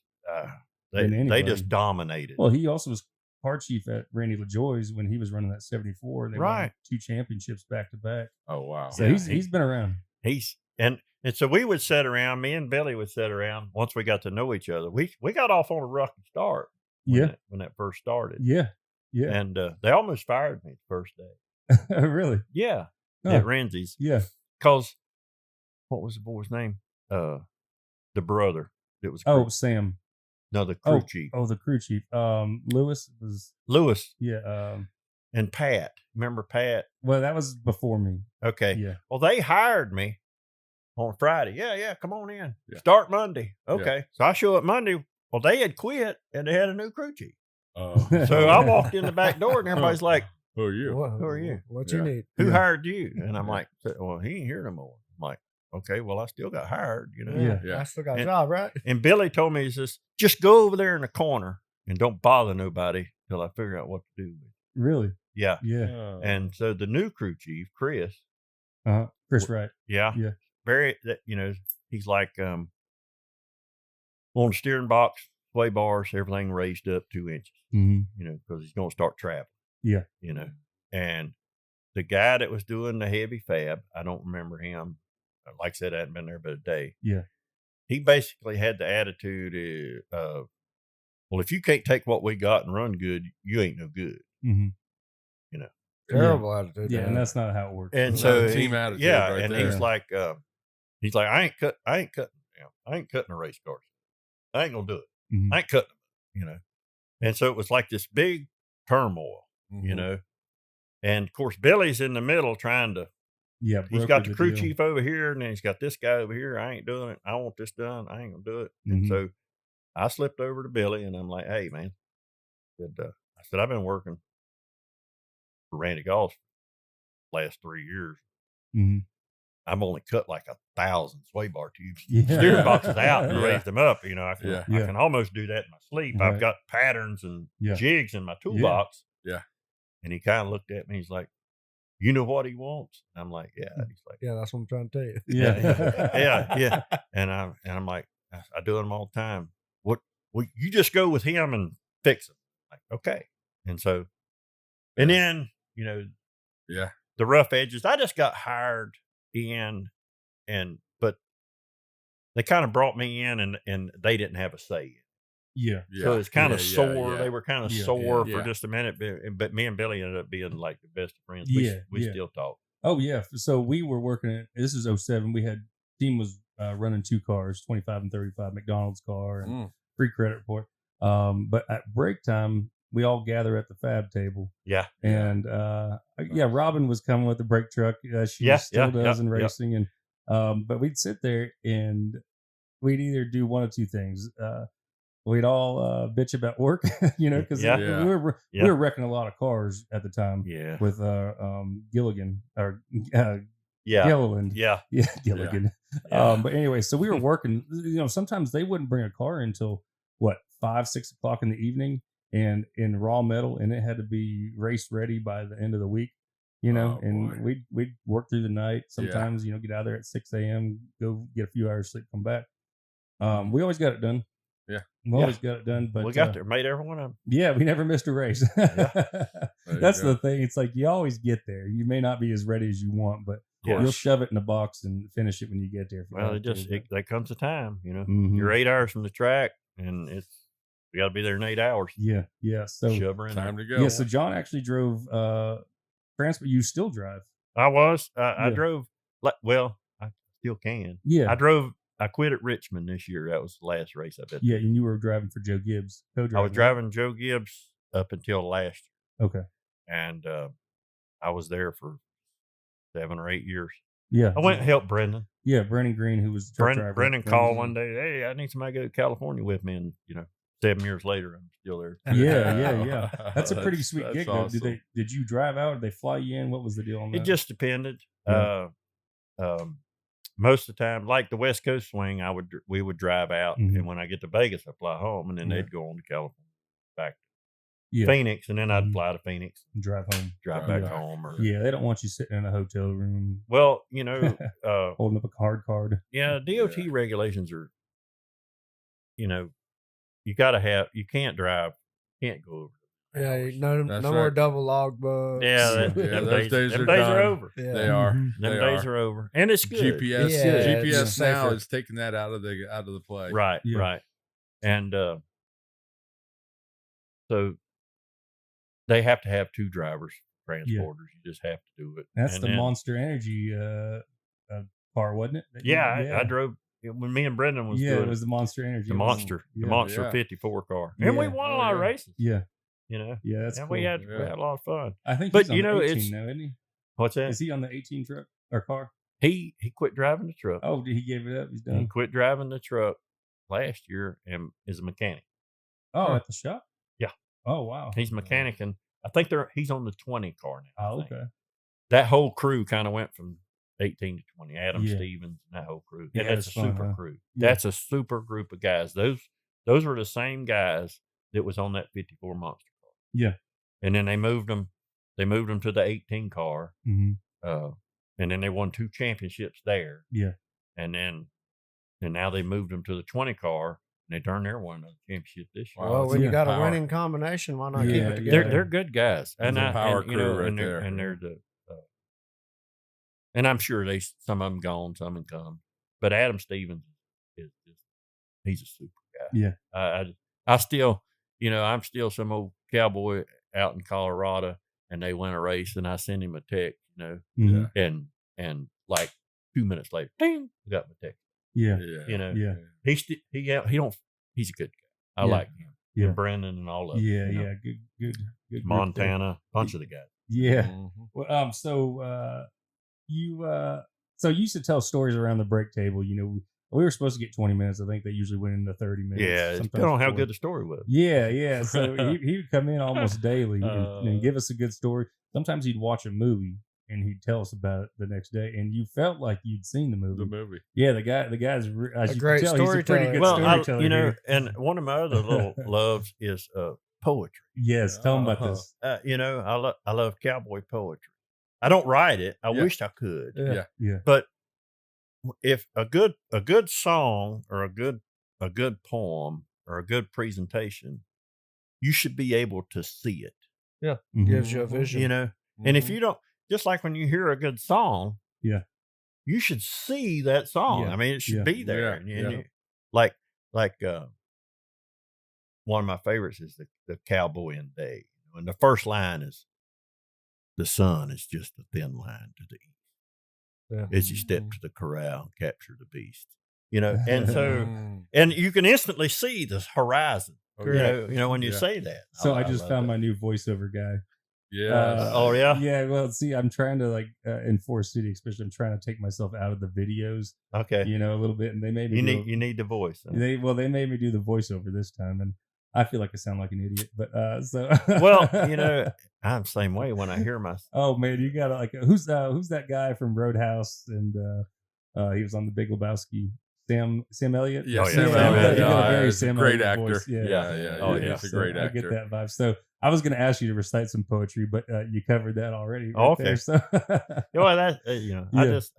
Than They anybody. just dominated. Well, he also was car chief at Randy LaJoy's when he was running that 74. They won Right. 2 championships back to back. Oh wow. So Yeah, he's been around. He's and so we would sit around. Me and Billy would sit around. Once we got to know each other, we got off on a rocky start. When that first started. Yeah. And they almost fired me the first day. Really? Yeah, Huh. at Renzi's. Yeah. Because what was the boy's name? The brother that was Oh, crew, Sam. no, the crew chief. Oh, the crew chief. Lewis was. Lewis Yeah. and Pat. Remember Pat? Well, that was before me. Okay. Yeah. Well, they hired me on Friday. Yeah, come on in. Yeah. Start Monday. Okay. So I show up Monday. Well, they had quit and they had a new crew chief. Oh. So I walked in the back door and everybody's like, Who are you? Who are you? What Yeah. you need? who Yeah. hired you? And I'm like, well, he ain't here no more. I'm like, okay, well, I still got hired, Yeah. Yeah. I still got a And- job, right? And Billy told me, he says, just go over there in the corner and don't bother nobody till I figure out what to do. Really? Yeah. Yeah. Oh. And so the new crew chief, Chris, Chris Wright. yeah, Yeah. very, he's like, on the steering box, sway bars, everything raised up 2 inches, Mm-hmm. because he's going to start traveling. Yeah. And the guy that was doing the heavy fab, I don't remember him. Like I said, I hadn't been there but a day. Yeah. He basically had the attitude of, well, if you can't take what we got and run good, you ain't no good. Mm-hmm. Terrible attitude. Yeah, man. and that's not how it works. And That's so a team he- attitude yeah, right and there. he's like, I ain't cutting a race car. I ain't gonna do it. Mhm. I ain't cutting them, And so it was like this big turmoil, Mhm. And of course Billy's in the middle trying to. Yeah. He's broker got the crew deal. chief over here, and then he's got this guy over here. I ain't doing it. I want this done. I ain't gonna do it. Mhm. And so I slipped over to Billy, and I'm like, "Hey, man," I said, "I've been working for Randy Goss the last 3 years. Mhm. I've only cut like 1,000 sway bar tubes, Yeah. steering boxes out, and Yeah. raised them up. I can, Yeah. I can almost do that in my sleep. Right. I've got patterns and Yeah. jigs in my toolbox." Yeah. And he kind of looked at me. He's like, "You know what he wants?" I'm like, "Yeah." And he's like, Yeah, that's what I'm trying to tell you. Yeah. yeah. And I'm like, I do them all the time. Well, you just go with him and fix them. Like, okay. And so, and then, Yeah. the rough edges, I just got hired in, but they kind of brought me in and they didn't have a say. Yeah. So it's kind of Yeah, sore. yeah. They were kind of Yeah, sore yeah. for just a minute, but me and Billy ended up being like the best of friends. Yeah, We yeah. still talk. Oh yeah. So we were working at, this is 07. We had team was running 2 cars, 25 and 35, McDonald's car and Mm. free credit report. But at break time, we all gather at the fab table. Yeah. And Robin was coming with the brake truck. She Yeah, still yeah, does in yeah. racing. And but we'd sit there and we'd either do one of two things. We'd all bitch about work, because Yeah. Yeah. we were wrecking a lot of cars at the time Yeah. with Gilligan or Yeah. Gilliland. Yeah. Yeah, Gilligan. Yeah. But anyway, so we were working. Sometimes they wouldn't bring a car until 5, 6 o'clock in the evening, and in raw metal, and it had to be race ready by the end of the week. Oh, and boy. we'd work through the night. Sometimes get out of there at 6 a.m., go get a few hours sleep, come back. We always got it done. Yeah, we always got it done. But we got there, made every one of them. Yeah, we never missed a race. That's the thing. It's like you always get there. You may not be as ready as you want, but you'll shove it in a box and finish it when you get there. Well, there comes a time, Mm-hmm. You're 8 hours from the track, and you got to be there in 8 hours. Yeah. So shove her in time there. to go. Yeah. So John actually drove transport. You still drive? I was. I drove. Well, I still can. Yeah. I quit at Richmond this year. That was the last race I did. Yeah, and you were driving for Joe Gibbs. I was driving Joe Gibbs up until last year. Okay. And I was there for 7 or 8 years. Yeah. I went and helped Brendan. Yeah, Brendan Green, who was the truck driver. Brendan called one day, hey, I need somebody to go to California with me. And, 7 years later, I'm still there. Yeah. That's a pretty sweet gig, though. Awesome. Did you drive out? Did they fly you in? What was the deal on that? It just depended. Yeah. Most of the time, like the West Coast swing, we would drive out, Mm-hmm. and when I get to Vegas, I fly home, and then they'd go on to California, back to Phoenix, and then I'd fly to Phoenix, and drive home, drive back home. They don't want you sitting in a hotel room. Well, holding up a card. Yeah, DOT regulations are, you got to have. You can't drive, can't go over. Yeah, no more double log bugs. Yeah, those days are over. Yeah. They are. Them days are over, and it's good. GPS now is taking that out of the play. Right, right, and so they have to have 2 drivers, transporters. You just have to do it. That's the Monster Energy car, wasn't it? I drove when me and Brendan was doing it was the Monster Energy, the Monster 54 car, and we won a lot of races. Yeah. That's cool. we had a lot of fun. I think, but he's on the 18 now, isn't he? What's that? Is he on the 18 truck or car? He quit driving the truck. Oh, he gave it up? He's done. He quit driving the truck last year and is a mechanic. Oh, at the shop? Yeah. Oh, wow. He's a mechanic, and I think he's on the 20 car now. Oh, okay. That whole crew kind of went from 18 to 20. Adam Stevens and that whole crew. And that's a super crew. Yeah. That's a super group of guys. Those were the same guys that was on that 54 Monster car. Yeah. And then they moved them to the 18 car. Mm-hmm. And then they won 2 championships there. Yeah. And now they moved them to the 20 car, and they turned their one another championship this year. Well, when you got a winning combination, why not keep it together? They're good guys. And power crew right there. And they're the and I'm sure some of them gone, some have come. But Adam Stevens he's a super guy. Yeah. I still, I'm still some old cowboy out in Colorado, and they win a race, and I send him a text, and like 2 minutes later, ding, I got my text. Yeah. He's a good guy. I like him. Yeah. And Brandon and all of them. Yeah. Good. Montana, bunch of the guys. Yeah. Mm-hmm. Well, so you used to tell stories around the break table. We were supposed to get 20 minutes. I think they usually went into 30 minutes. Yeah, it depends on how good the story was. Yeah. So he would come in almost daily and give us a good story. Sometimes he'd watch a movie and he'd tell us about it the next day, and you felt like you'd seen the movie. Yeah, the guy's a great storyteller. He's a pretty good storyteller. And one of my other little loves is poetry. Yes, tell him about this. I love cowboy poetry. I don't write it. I wish I could. Yeah. But if a good song or a good poem or a good presentation, you should be able to see it. Yeah. Mm-hmm. Gives you a vision. And if you don't, just like when you hear a good song, you should see that song. Yeah. I mean, it should be there. Yeah. Like one of my favorites is the Cowboy and Day. And the first line is, the sun is just a thin line to the east. As you step to the corral and capture the beast. And so, and you can instantly see the horizon. When you say that. So I just found my new voiceover guy. Yeah. Oh yeah. Yeah. Well, see, I'm trying to in Forest City, especially, I'm trying to take myself out of the videos. Okay. A little bit, and they made me. You need the voice. Huh? They made me do the voiceover this time, and I feel like I sound like an idiot. But so. Well, I'm the same way when I hear my. Oh man, you got like who's that guy from Roadhouse and he was on The Big Lebowski. Sam Elliott. Yeah, Oh, yeah. Sam Sam Elliott. Elliott. He's a great actor. Voice. Yeah. Oh, yeah. He's a So great actor. I get that vibe. So I was going to ask you to recite some poetry, but you covered that already. Right Okay. There, so. Well, that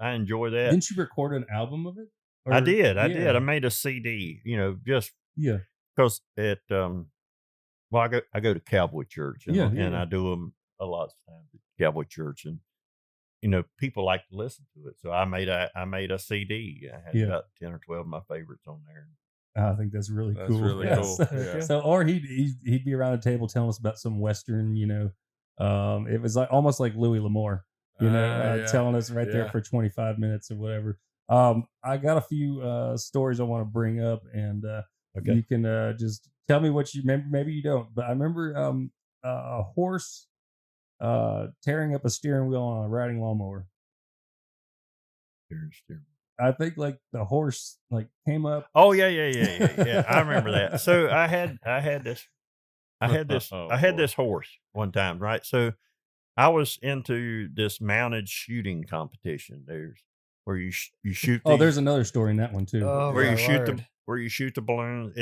I enjoy that. Didn't you record an album of it? Or, I did. I made a CD. Just because it. Well, I go to Cowboy church and I do them a lot of times at Cowboy church, and people like to listen to it. So I made a CD. I had about 10 or 12 of my favorites on there. I think that's really cool. Really cool. So, or he'd be around the table telling us about some Western. It was like almost like Louis L'Amour. Telling us right there for 25 minutes or whatever. I got a few stories I want to bring up, and you can just tell me what you remember. Maybe you don't, but I remember a horse tearing up a steering wheel on a riding lawnmower. I think like the horse like came up. Oh yeah. I remember that. So I had this horse one time, right? So I was into this mounted shooting competition. There's where you shoot. There's another story in that one too. Where you shoot the balloons.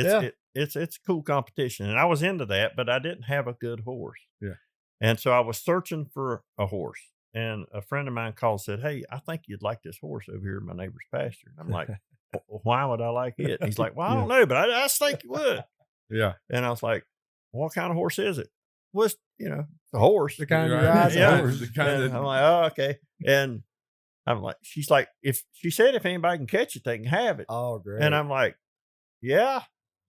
It's a cool competition, and I was into that, but I didn't have a good horse. Yeah, and so I was searching for a horse, and a friend of mine called and said, "Hey, I think you'd like this horse over here in my neighbor's pasture." And I'm like, "Why would I like it?" And he's like, "Well, I don't know, but I just think you would." Yeah. And I was like, "What kind of horse is it?" Well, it's, the horse. The kind of rides yeah. horse. I'm like, "Oh, okay." And I'm like, she's like, if anybody can catch it, they can have it. Oh, great. And I'm like, yeah.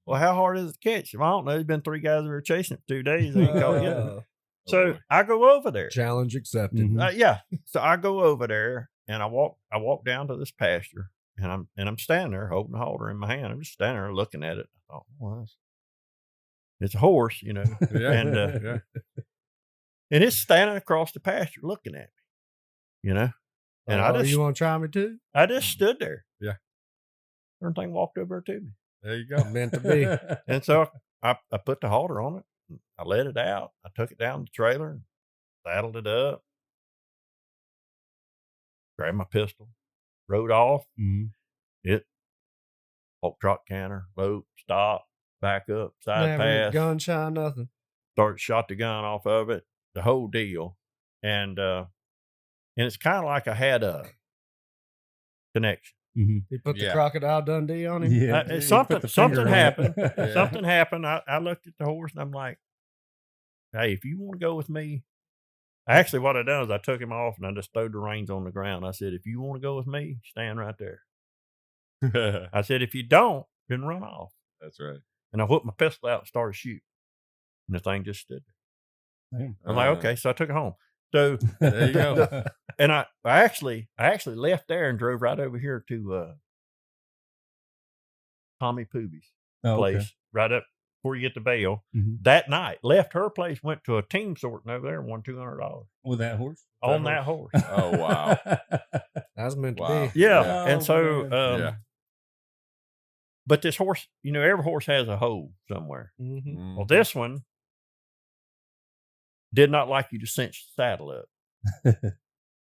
Well, how hard is it to catch? Well, I don't know. There's been 3 guys that were chasing it for 2 days. They ain't caught yet. So I go over there. Challenge accepted. Mm-hmm. So I go over there and I walk down to this pasture, and I'm standing there holding the halter in my hand. I'm just standing there looking at it. I thought, well, it's a horse, Yeah. and it's standing across the pasture looking at me, And you want to try me too? I just stood there. Yeah. Everything walked over to me. There you go. Meant to be. And so I put the halter on it. I let it out. I took it down the trailer and saddled it up. Grabbed my pistol. Rode off. Mm-hmm. It walked trot canter, lope, stop, back up, side pass. Gunshot, nothing. Shot the gun off of it. The whole deal. And it's kind of like I had a connection. Mm-hmm. He put the Crocodile Dundee on him. Yeah, something happened. Something happened. I looked at the horse and I'm like, "Hey, if you want to go with me," actually, what I done is I took him off and I just throwed the reins on the ground. I said, "If you want to go with me, stand right there." I said, "If you don't, then run off." That's right. And I whipped my pistol out and started shooting, and the thing just stood there. Damn. I'm like, okay, so I took it home. So there you go. And I actually left there and drove right over here to Tommy Pooby's place, right up before you get to Vail. Mm-hmm. That night, left her place, went to a team sorting over there and won $200 with that horse. That horse. Oh wow, that's meant to be. Yeah, and so but this horse, every horse has a hole somewhere. Mm-hmm. Well, this one did not like you to cinch the saddle up.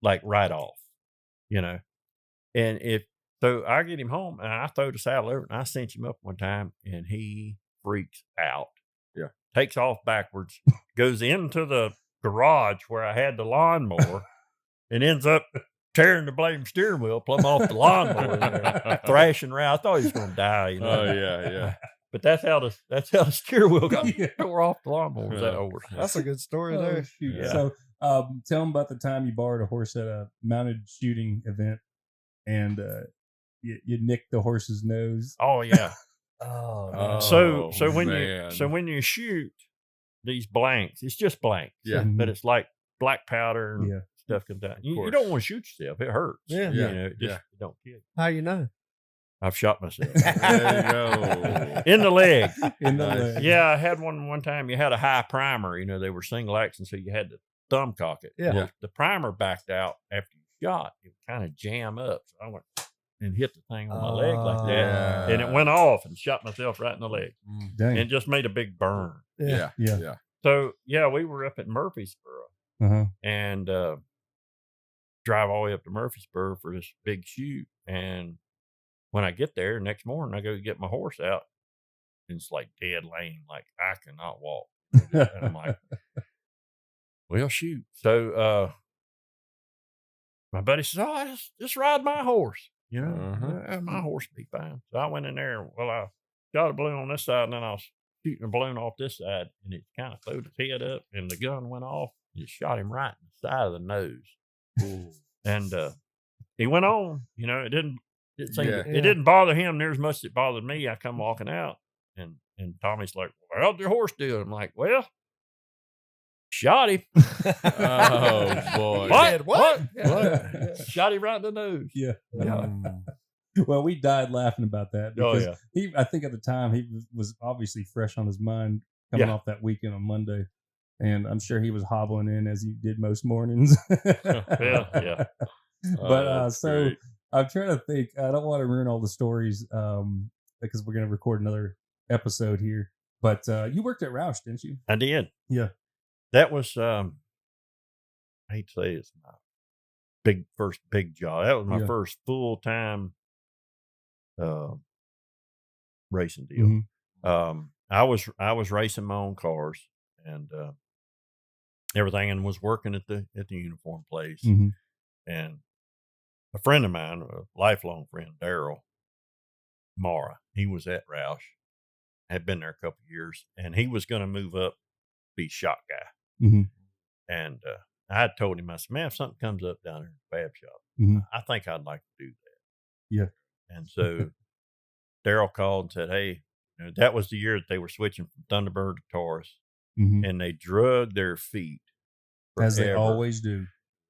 Like right off, and so I get him home and I throw the saddle over and I cinch him up one time and he freaks out. Yeah. Takes off backwards, goes into the garage where I had the lawnmower and ends up tearing the blame steering wheel plumb off the lawnmower there, thrashing around. I thought he was going to die, Oh yeah. But that's how the steering wheel got tore off the lawnmower. Yeah. That horse. That's a good story there. Yeah. So tell them about the time you borrowed a horse at a mounted shooting event and you nicked the horse's nose. Oh yeah. Oh, So man. when you shoot these blanks, it's just blanks. Yeah. But it's like black powder and stuff comes out. You don't want to shoot yourself. It hurts. Yeah. It don't kill. How you know? I've shot myself. There you go. In the leg. In the leg. Yeah, I had one time. You had a high primer. They were single action, so you had to thumb cock it. Yeah. Well, the primer backed out after you shot. It would kind of jam up. So I went and hit the thing on my leg like that. And it went off and shot myself right in the leg. Dang. And just made a big burn. Yeah. So yeah, we were up at Murfreesboro and drive all the way up to Murfreesboro for this big shoot. And when I get there next morning, I go get my horse out, and it's like dead lane, like I cannot walk. And I'm like, well, shoot. So my buddy says, "Oh, just ride my horse. You know, my horse will be fine." So I went in there. Well, I shot a balloon on this side, and then I was shooting a balloon off this side, and it kind of floated his head up, and the gun went off, and it shot him right in the side of the nose. Ooh. And he went on. You know, it didn't bother him near as much as it bothered me. I come walking out, and Tommy's like, "Well, how'd your horse do?" I'm like, "Well, shot him." Oh boy! What? Shot him right in the nose. Yeah. Well, we died laughing about that because I think at the time he was obviously fresh on his mind coming off that weekend on Monday, and I'm sure he was hobbling in as he did most mornings. Yeah. But so great. I'm trying to think. I don't want to ruin all the stories because we're going to record another episode here. But you worked at Roush, didn't you? I did. Yeah. That was, I hate to say it's my first big job. That was my first full-time racing deal. Mm-hmm. I was racing my own cars and everything, and was working at the uniform place. Mm-hmm. And a friend of mine, a lifelong friend, Daryl Mara, he was at Roush, had been there a couple of years, and he was going to move up, be shot guy. Mm-hmm. And I had told him, I said, "Man, if something comes up down here in the fab shop, I think I'd like to do that." Yeah. And so Daryl called and said, "Hey," you know, that was the year that they were switching from Thunderbird to Taurus, and they drug their feet as they always do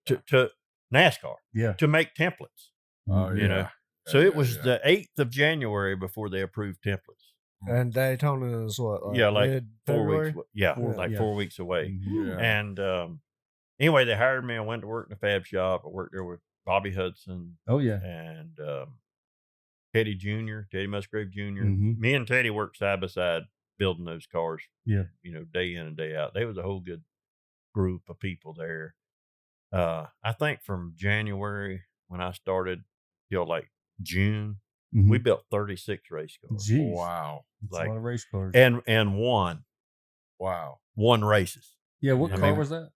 to NASCAR, to make templates. Oh, you know. So it was the 8th of January before they approved templates. And Daytona is what? Like 4 weeks. Yeah, 4 weeks away. Yeah. And anyway, they hired me. I went to work in the fab shop. I worked there with Bobby Hudson. Oh, yeah. And Teddy Musgrave Jr. Me and Teddy worked side by side building those cars. Yeah. You know, day in and day out. There was a whole good group of people there. I think from January when I started till like June, we built 36 race cars. Jeez. Wow. That's a lot of race cars. And won. Wow. Won races. Yeah, what car was that?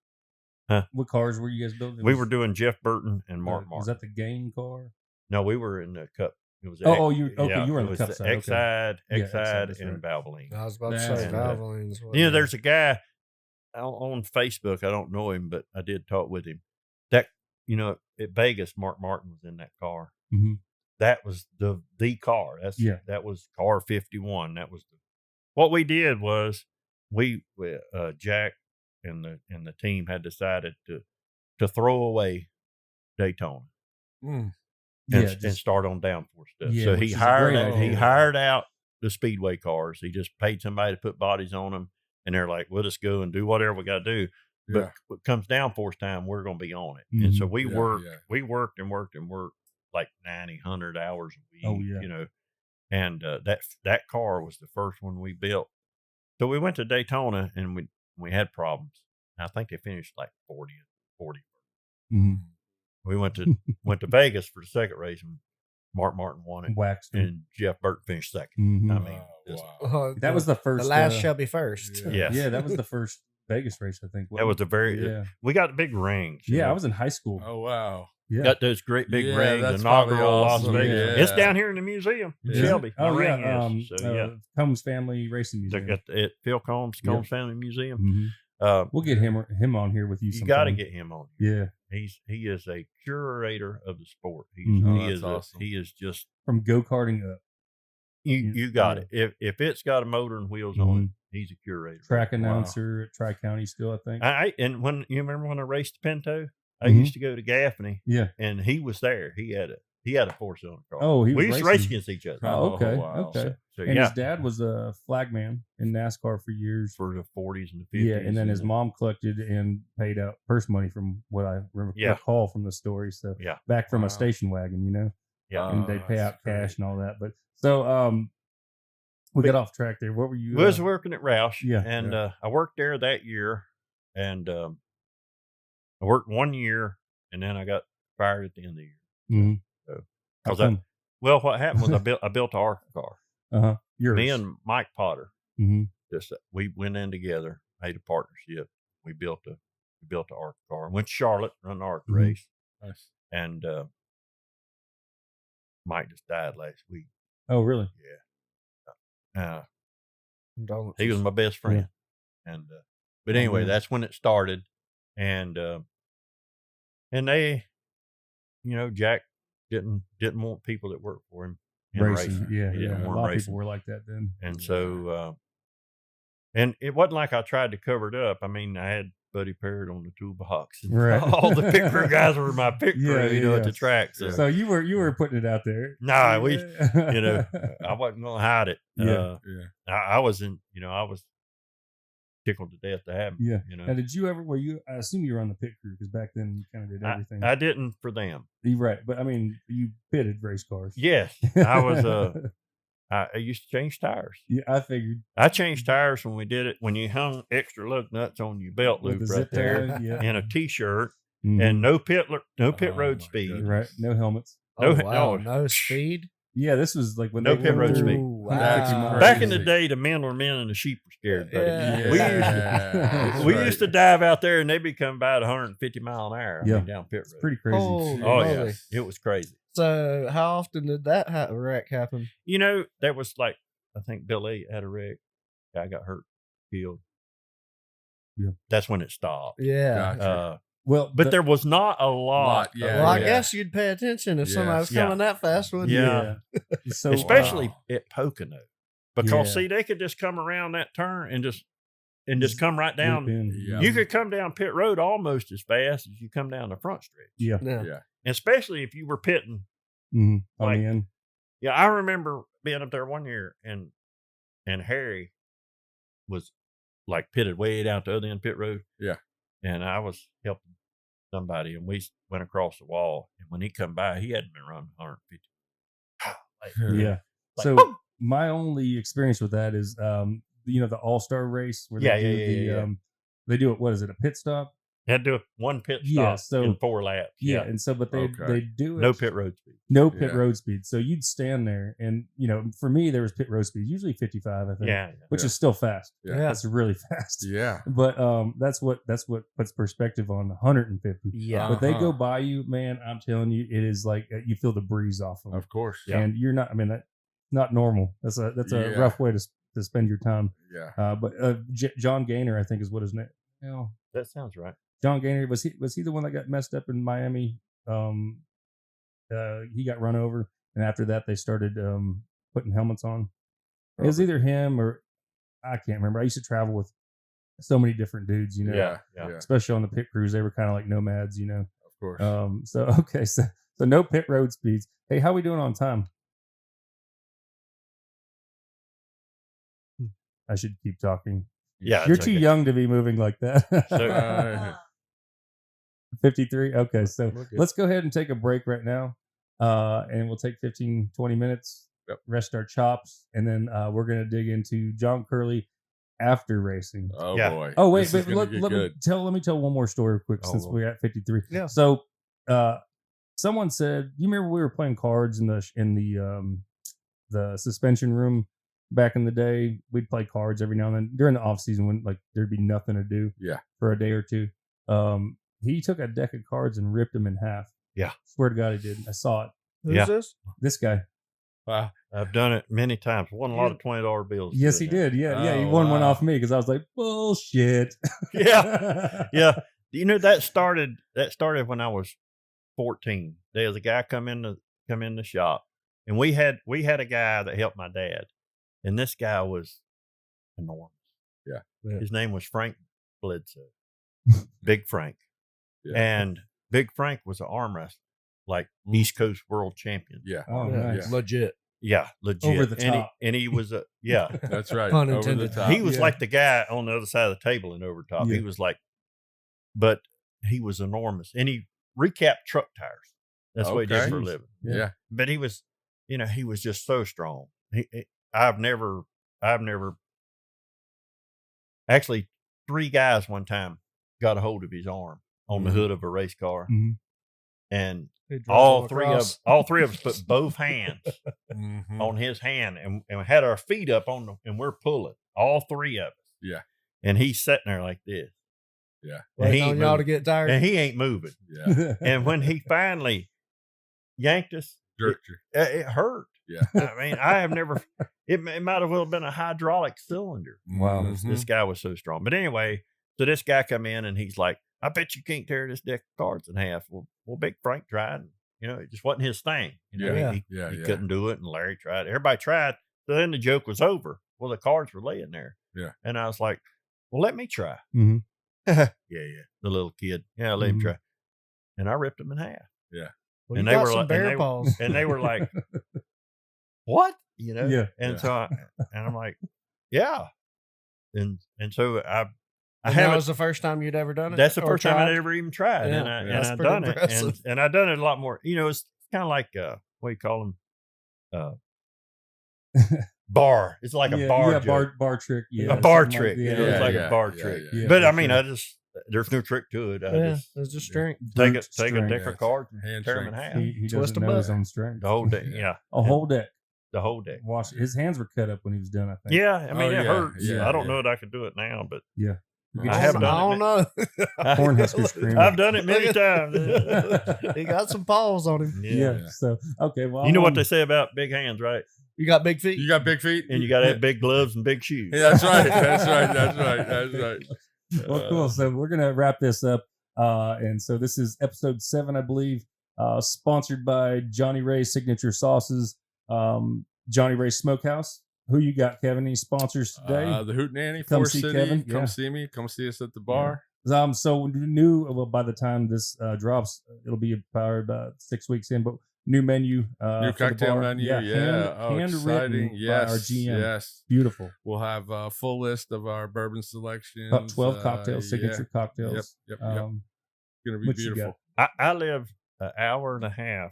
Huh? What cars were you guys building? We were doing Jeff Burton and Mark Martin. Was that the game car? No, we were in the Cup. It was you were in the Cup side. X-Side, X-Side and Valvoline. I was about to say Valvoline's. You know, there's a guy on Facebook. I don't know him, but I did talk with him. That, you know, at Vegas, Mark Martin was in that car. Mm-hmm. That was the car. That was car 51. That was what we did was we Jack and the team had decided to throw away Daytona and start on downforce stuff. Yeah, so he hired out the speedway cars. He just paid somebody to put bodies on them, and they're like, "We'll just go and do whatever we got to do." But when it comes downforce time, we're going to be on it. And so we worked and worked like 90, 100 hours a week, you know, and that car was the first one we built. So we went to Daytona and we had problems. I think they finished like 40. Mm-hmm. We went to Vegas for the second race and Mark Martin won it. Waxed and Jeff Burton finished second. Mm-hmm. I mean, that was the first. The last shall be first. Yeah, that was the first Vegas race, I think. That was we got the big rings. Yeah, I was in high school. Oh, wow. Yeah. Got those great big rings, inaugural Las Vegas. It's down here in the museum in Shelby. Combs Family Racing Museum. At Phil Combs Family Museum. Mm-hmm. We'll get him on here with you. You got to get him on. Yeah, he is a curator of the sport. Awesome. He is just from go-karting up. You got it. If it's got a motor and wheels on it, he's a curator. Track announcer at Tri-County still, I think. And when you remember when I raced the Pinto, I used to go to Gaffney. Yeah, and he was there. He had a 4-cylinder car. Oh, we used to race against each other. Oh, okay, wow. Okay. So his dad was a flagman in NASCAR for years, for the 40s and the 50s. Yeah, and then his mom collected and paid out purse money from what I recall from the story. So back from a station wagon, you know. Yeah, and they'd pay out cash and all that. But so We got off track there. What were you? Was working at Roush. Yeah. And I worked there that year. And I worked 1 year. And then I got fired at the end of the year. Mm-hmm. So, what happened was I built an ARCA car. Yours. Me and Mike Potter. Mm-hmm. We went in together, made a partnership. We built the ARCA car. Went to Charlotte, run the ARCA race. Nice. And Mike just died last week. Oh, really? Yeah. He was my best friend. Yeah. And but anyway, that's when it started. And they, Jack didn't want people that worked for him in racing. Yeah. He didn't A want lot of racing. people were like that then. And so, and it wasn't like I tried to cover it up. I mean, I had Buddy Parrott on the toolbox. And Right. all the pit crew guys were my pit crew, at the track. So you were putting it out there. Nah, I wasn't going to hide it. Yeah. I was tickled to death to have him. Yeah. Now, did you ever? I assume you were on the pit crew because back then you kind of did everything. I didn't for them. You're right, but I mean, you pitted race cars. Yes, I was. I used to change tires. Yeah, I figured. I changed tires when we did it. When you hung extra lug nuts on your belt loop right there, and a t-shirt, and no pit road speed. God. Right, no helmets. No speed. Yeah, this was like when no they pit road speed. Wow. Back in the day, the men were men and the sheep were scared. We used to dive out there and they'd be coming by at 150 mile an hour. Down pit road. It's pretty crazy. Yeah, it was crazy. So how often did that wreck happen? That was like, I think Bill Elliott had a wreck. Guy got hurt, killed. Yeah, that's when it stopped. Yeah. Gotcha. But there was not a lot. Well, I guess you'd pay attention if somebody was coming that fast, wouldn't you? Yeah. So, especially at Pocono. Because see, they could just come around that turn and just come right down. You could come down pit road almost as fast as you come down the front stretch. Yeah. And especially if you were pitting. On the end. Yeah, I remember being up there one year and Harry was like pitted way down to the other end pit road. Yeah. And I was helping somebody, and we went across the wall. And when he come by, he hadn't been running 150. Yeah. So my only experience with that is, the All-Star race where they do it. What is it? A pit stop? They had to do one pit stop in 4 laps. Yeah. And so, but they do it. No pit road speed. No pit road speed. So you'd stand there, and for me, there was pit road speed, usually 55, I think. Which is still fast. Yeah. That's really fast. Yeah. But that's what puts perspective on 150. Yeah. But they go by you, man. I'm telling you, it is like you feel the breeze off them. Of course. And you're not. I mean, that's not normal. That's a rough way to spend your time. Yeah. But John Gaynor, I think, is what his name. That sounds right. John Gaynor, was he the one that got messed up in Miami? He got run over, and after that they started putting helmets on. It was either him or I can't remember. I used to travel with so many different dudes, Yeah. Especially on the pit crews, they were kind of like nomads, Of course. So no pit road speeds. Hey, how we doing on time? I should keep talking. Yeah, you're too young to be moving like that. So, 53. Okay, so let's go ahead and take a break right now, and we'll take 15-20 minutes. Rest our chops, and then we're gonna dig into John Kerly after racing. Oh boy! Oh wait, but let me tell one more story quick since we're at 53. Yeah. So, someone said, you remember we were playing cards in the suspension room back in the day? We'd play cards every now and then during the off season when like there'd be nothing to do. Yeah. For a day or two. He took a deck of cards and ripped them in half. Yeah. Swear to God he did. I saw it. Who's this? This guy. Wow. I've done it many times. Won a lot of $20 bills. Yes, he did. Yeah. He won one off me because I was like, bullshit. Yeah. Yeah. That started when I was 14. There was a guy come in the shop, and we had a guy that helped my dad, and this guy was enormous. Yeah. His name was Frank Bledsoe. Big Frank. Yeah. And Big Frank was an arm wrestler, like East Coast world champion. Yeah. Oh, nice. Legit. Yeah, legit. Over the top. And he was That's right. Pun Over intended. the top. He was like the guy on the other side of the table and over top. Yeah. He was like, but he was enormous. And he recapped truck tires. That's what he did for a living. Yeah. But he was, he was just so strong. I've never I've never. Actually, 3 guys one time got a hold of his arm on the hood of a race car, and all three of us put both hands on his hand and had our feet up on them, and we're pulling, all 3 of us. Yeah. And he's sitting there like this. Yeah. Waiting on y'all to get tired. And he ain't moving. Yeah. And when he finally yanked us, jerked you. It hurt. Yeah. I mean, I have never, it might have well been a hydraulic cylinder. Wow. This guy was so strong. But anyway, so this guy come in and he's like, I bet you can't tear this deck of cards in half. Well, Big Frank tried. And, it just wasn't his thing. He couldn't do it. And Larry tried. Everybody tried. So then the joke was over. Well, the cards were laying there. Yeah. And I was like, well, let me try. Mm-hmm. Yeah. The little kid. Yeah, let him try. And I ripped him in half. Yeah. Well, and they were like, and they were like, what? Yeah. And so I'm like, yeah. And so I that was the first time you'd ever done it. That's the first time I'd ever even tried. Yeah, and I done impressive. it. And I done it a lot more. It's kind of like what do you call them? Bar. It's like a bar joke. bar trick. Yeah. A bar trick. It's like a bar trick. Yeah, but I mean, there's no trick to it. It's just strength. Take a deck of cards and tear them in half. He doesn't know his own strength. The whole deck. Yeah. Whole deck. The whole deck. His hands were cut up when he was done, I think. Yeah. I mean, it hurts. Yeah, I don't know that I could do it now, but yeah. I have done it. I don't know. Cornhusker screamer. I've done it many times. He got some paws on him. Yeah. So, okay. Well, you know what they say about big hands, right? You got big feet. You got big feet, and you got to have big gloves and big shoes. Yeah, that's right. That's right. Well, cool. So we're gonna wrap this up, and so this is episode 7, I believe, sponsored by Johnny Ray's Signature Sauces, Johnny Ray's Smokehouse. Who you got, Kevin? Any sponsors today? The Hoot Nannie, Come Forest see City. Kevin. Come see me. Come see us at the bar. Yeah. So new. Well, by the time this drops, it'll be probably about 6 weeks in. But new menu, new cocktail menu. Handwritten by our GM. Yes, beautiful. We'll have a full list of our bourbon selections. About 12 cocktails, signature cocktails. Yep. Gonna be beautiful. I live an hour and a half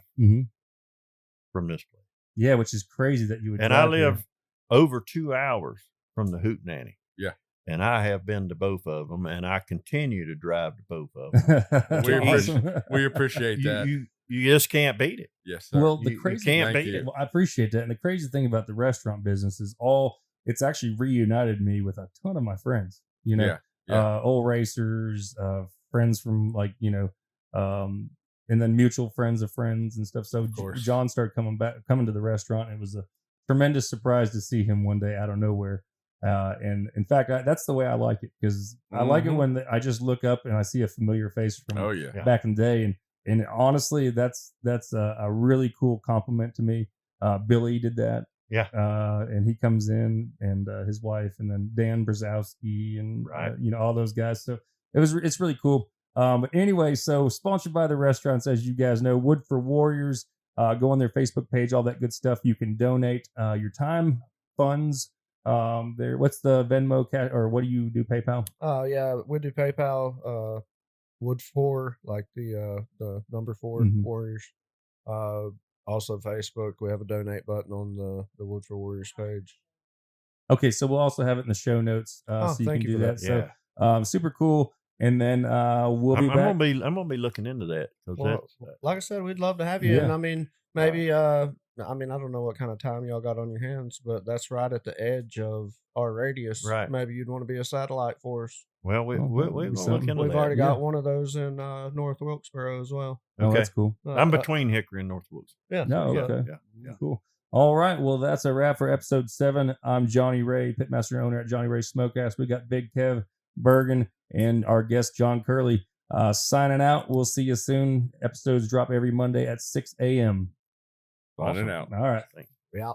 from this place. Yeah, which is crazy that you would. And I live over 2 hours from the Hoot Nannie. Yeah. And I have been to both of them, and I continue to drive to both of them. We appreciate that. You just can't beat it. Yes, sir. Well, the crazy you can't beat it. Well, I appreciate that. And the crazy thing about the restaurant business is it's actually reunited me with a ton of my friends. Old racers, friends from and then mutual friends of friends and stuff. So John started coming to the restaurant. And it was a tremendous surprise to see him one day out of nowhere. And in fact, that's the way I like it, because I like it when I just look up and I see a familiar face from back in the day. And honestly, that's a really cool compliment to me. Billy did that. Yeah. And he comes in, and his wife, and then Dan Brzezowski, and all those guys. So it's really cool. But anyway, so sponsored by the restaurants, as you guys know, Wood for Warriors. Go on their Facebook page, all that good stuff. You can donate your time, funds. There. What's the Venmo or what do you do? PayPal? Yeah, we do PayPal. Wood 4, like the number 4 Warriors. Also Facebook, we have a donate button on the Wood for Warriors page. Okay, so we'll also have it in the show notes, so you can do that. Yeah. So super cool. And then we'll be back. I'm gonna be looking into that. Like I said, we'd love to have you. Yeah. And I mean, maybe I don't know what kind of time y'all got on your hands, but that's right at the edge of our radius. Right. Maybe you'd want to be a satellite for us. Well, we'll look into that. We've already got one of those in North Wilkesboro as well. Okay. Oh, that's cool. I'm between Hickory and North Wilkesboro. Yeah. No, okay. Yeah. Cool. All right. Well, that's a wrap for episode 7. I'm Johnny Ray, pitmaster owner at Johnny Ray Smokehouse. We got Big Kev Bergen and our guest, John Kerly, signing out. We'll see you soon. Episodes drop every Monday at 6 a.m. Awesome. Out. All right. Yeah.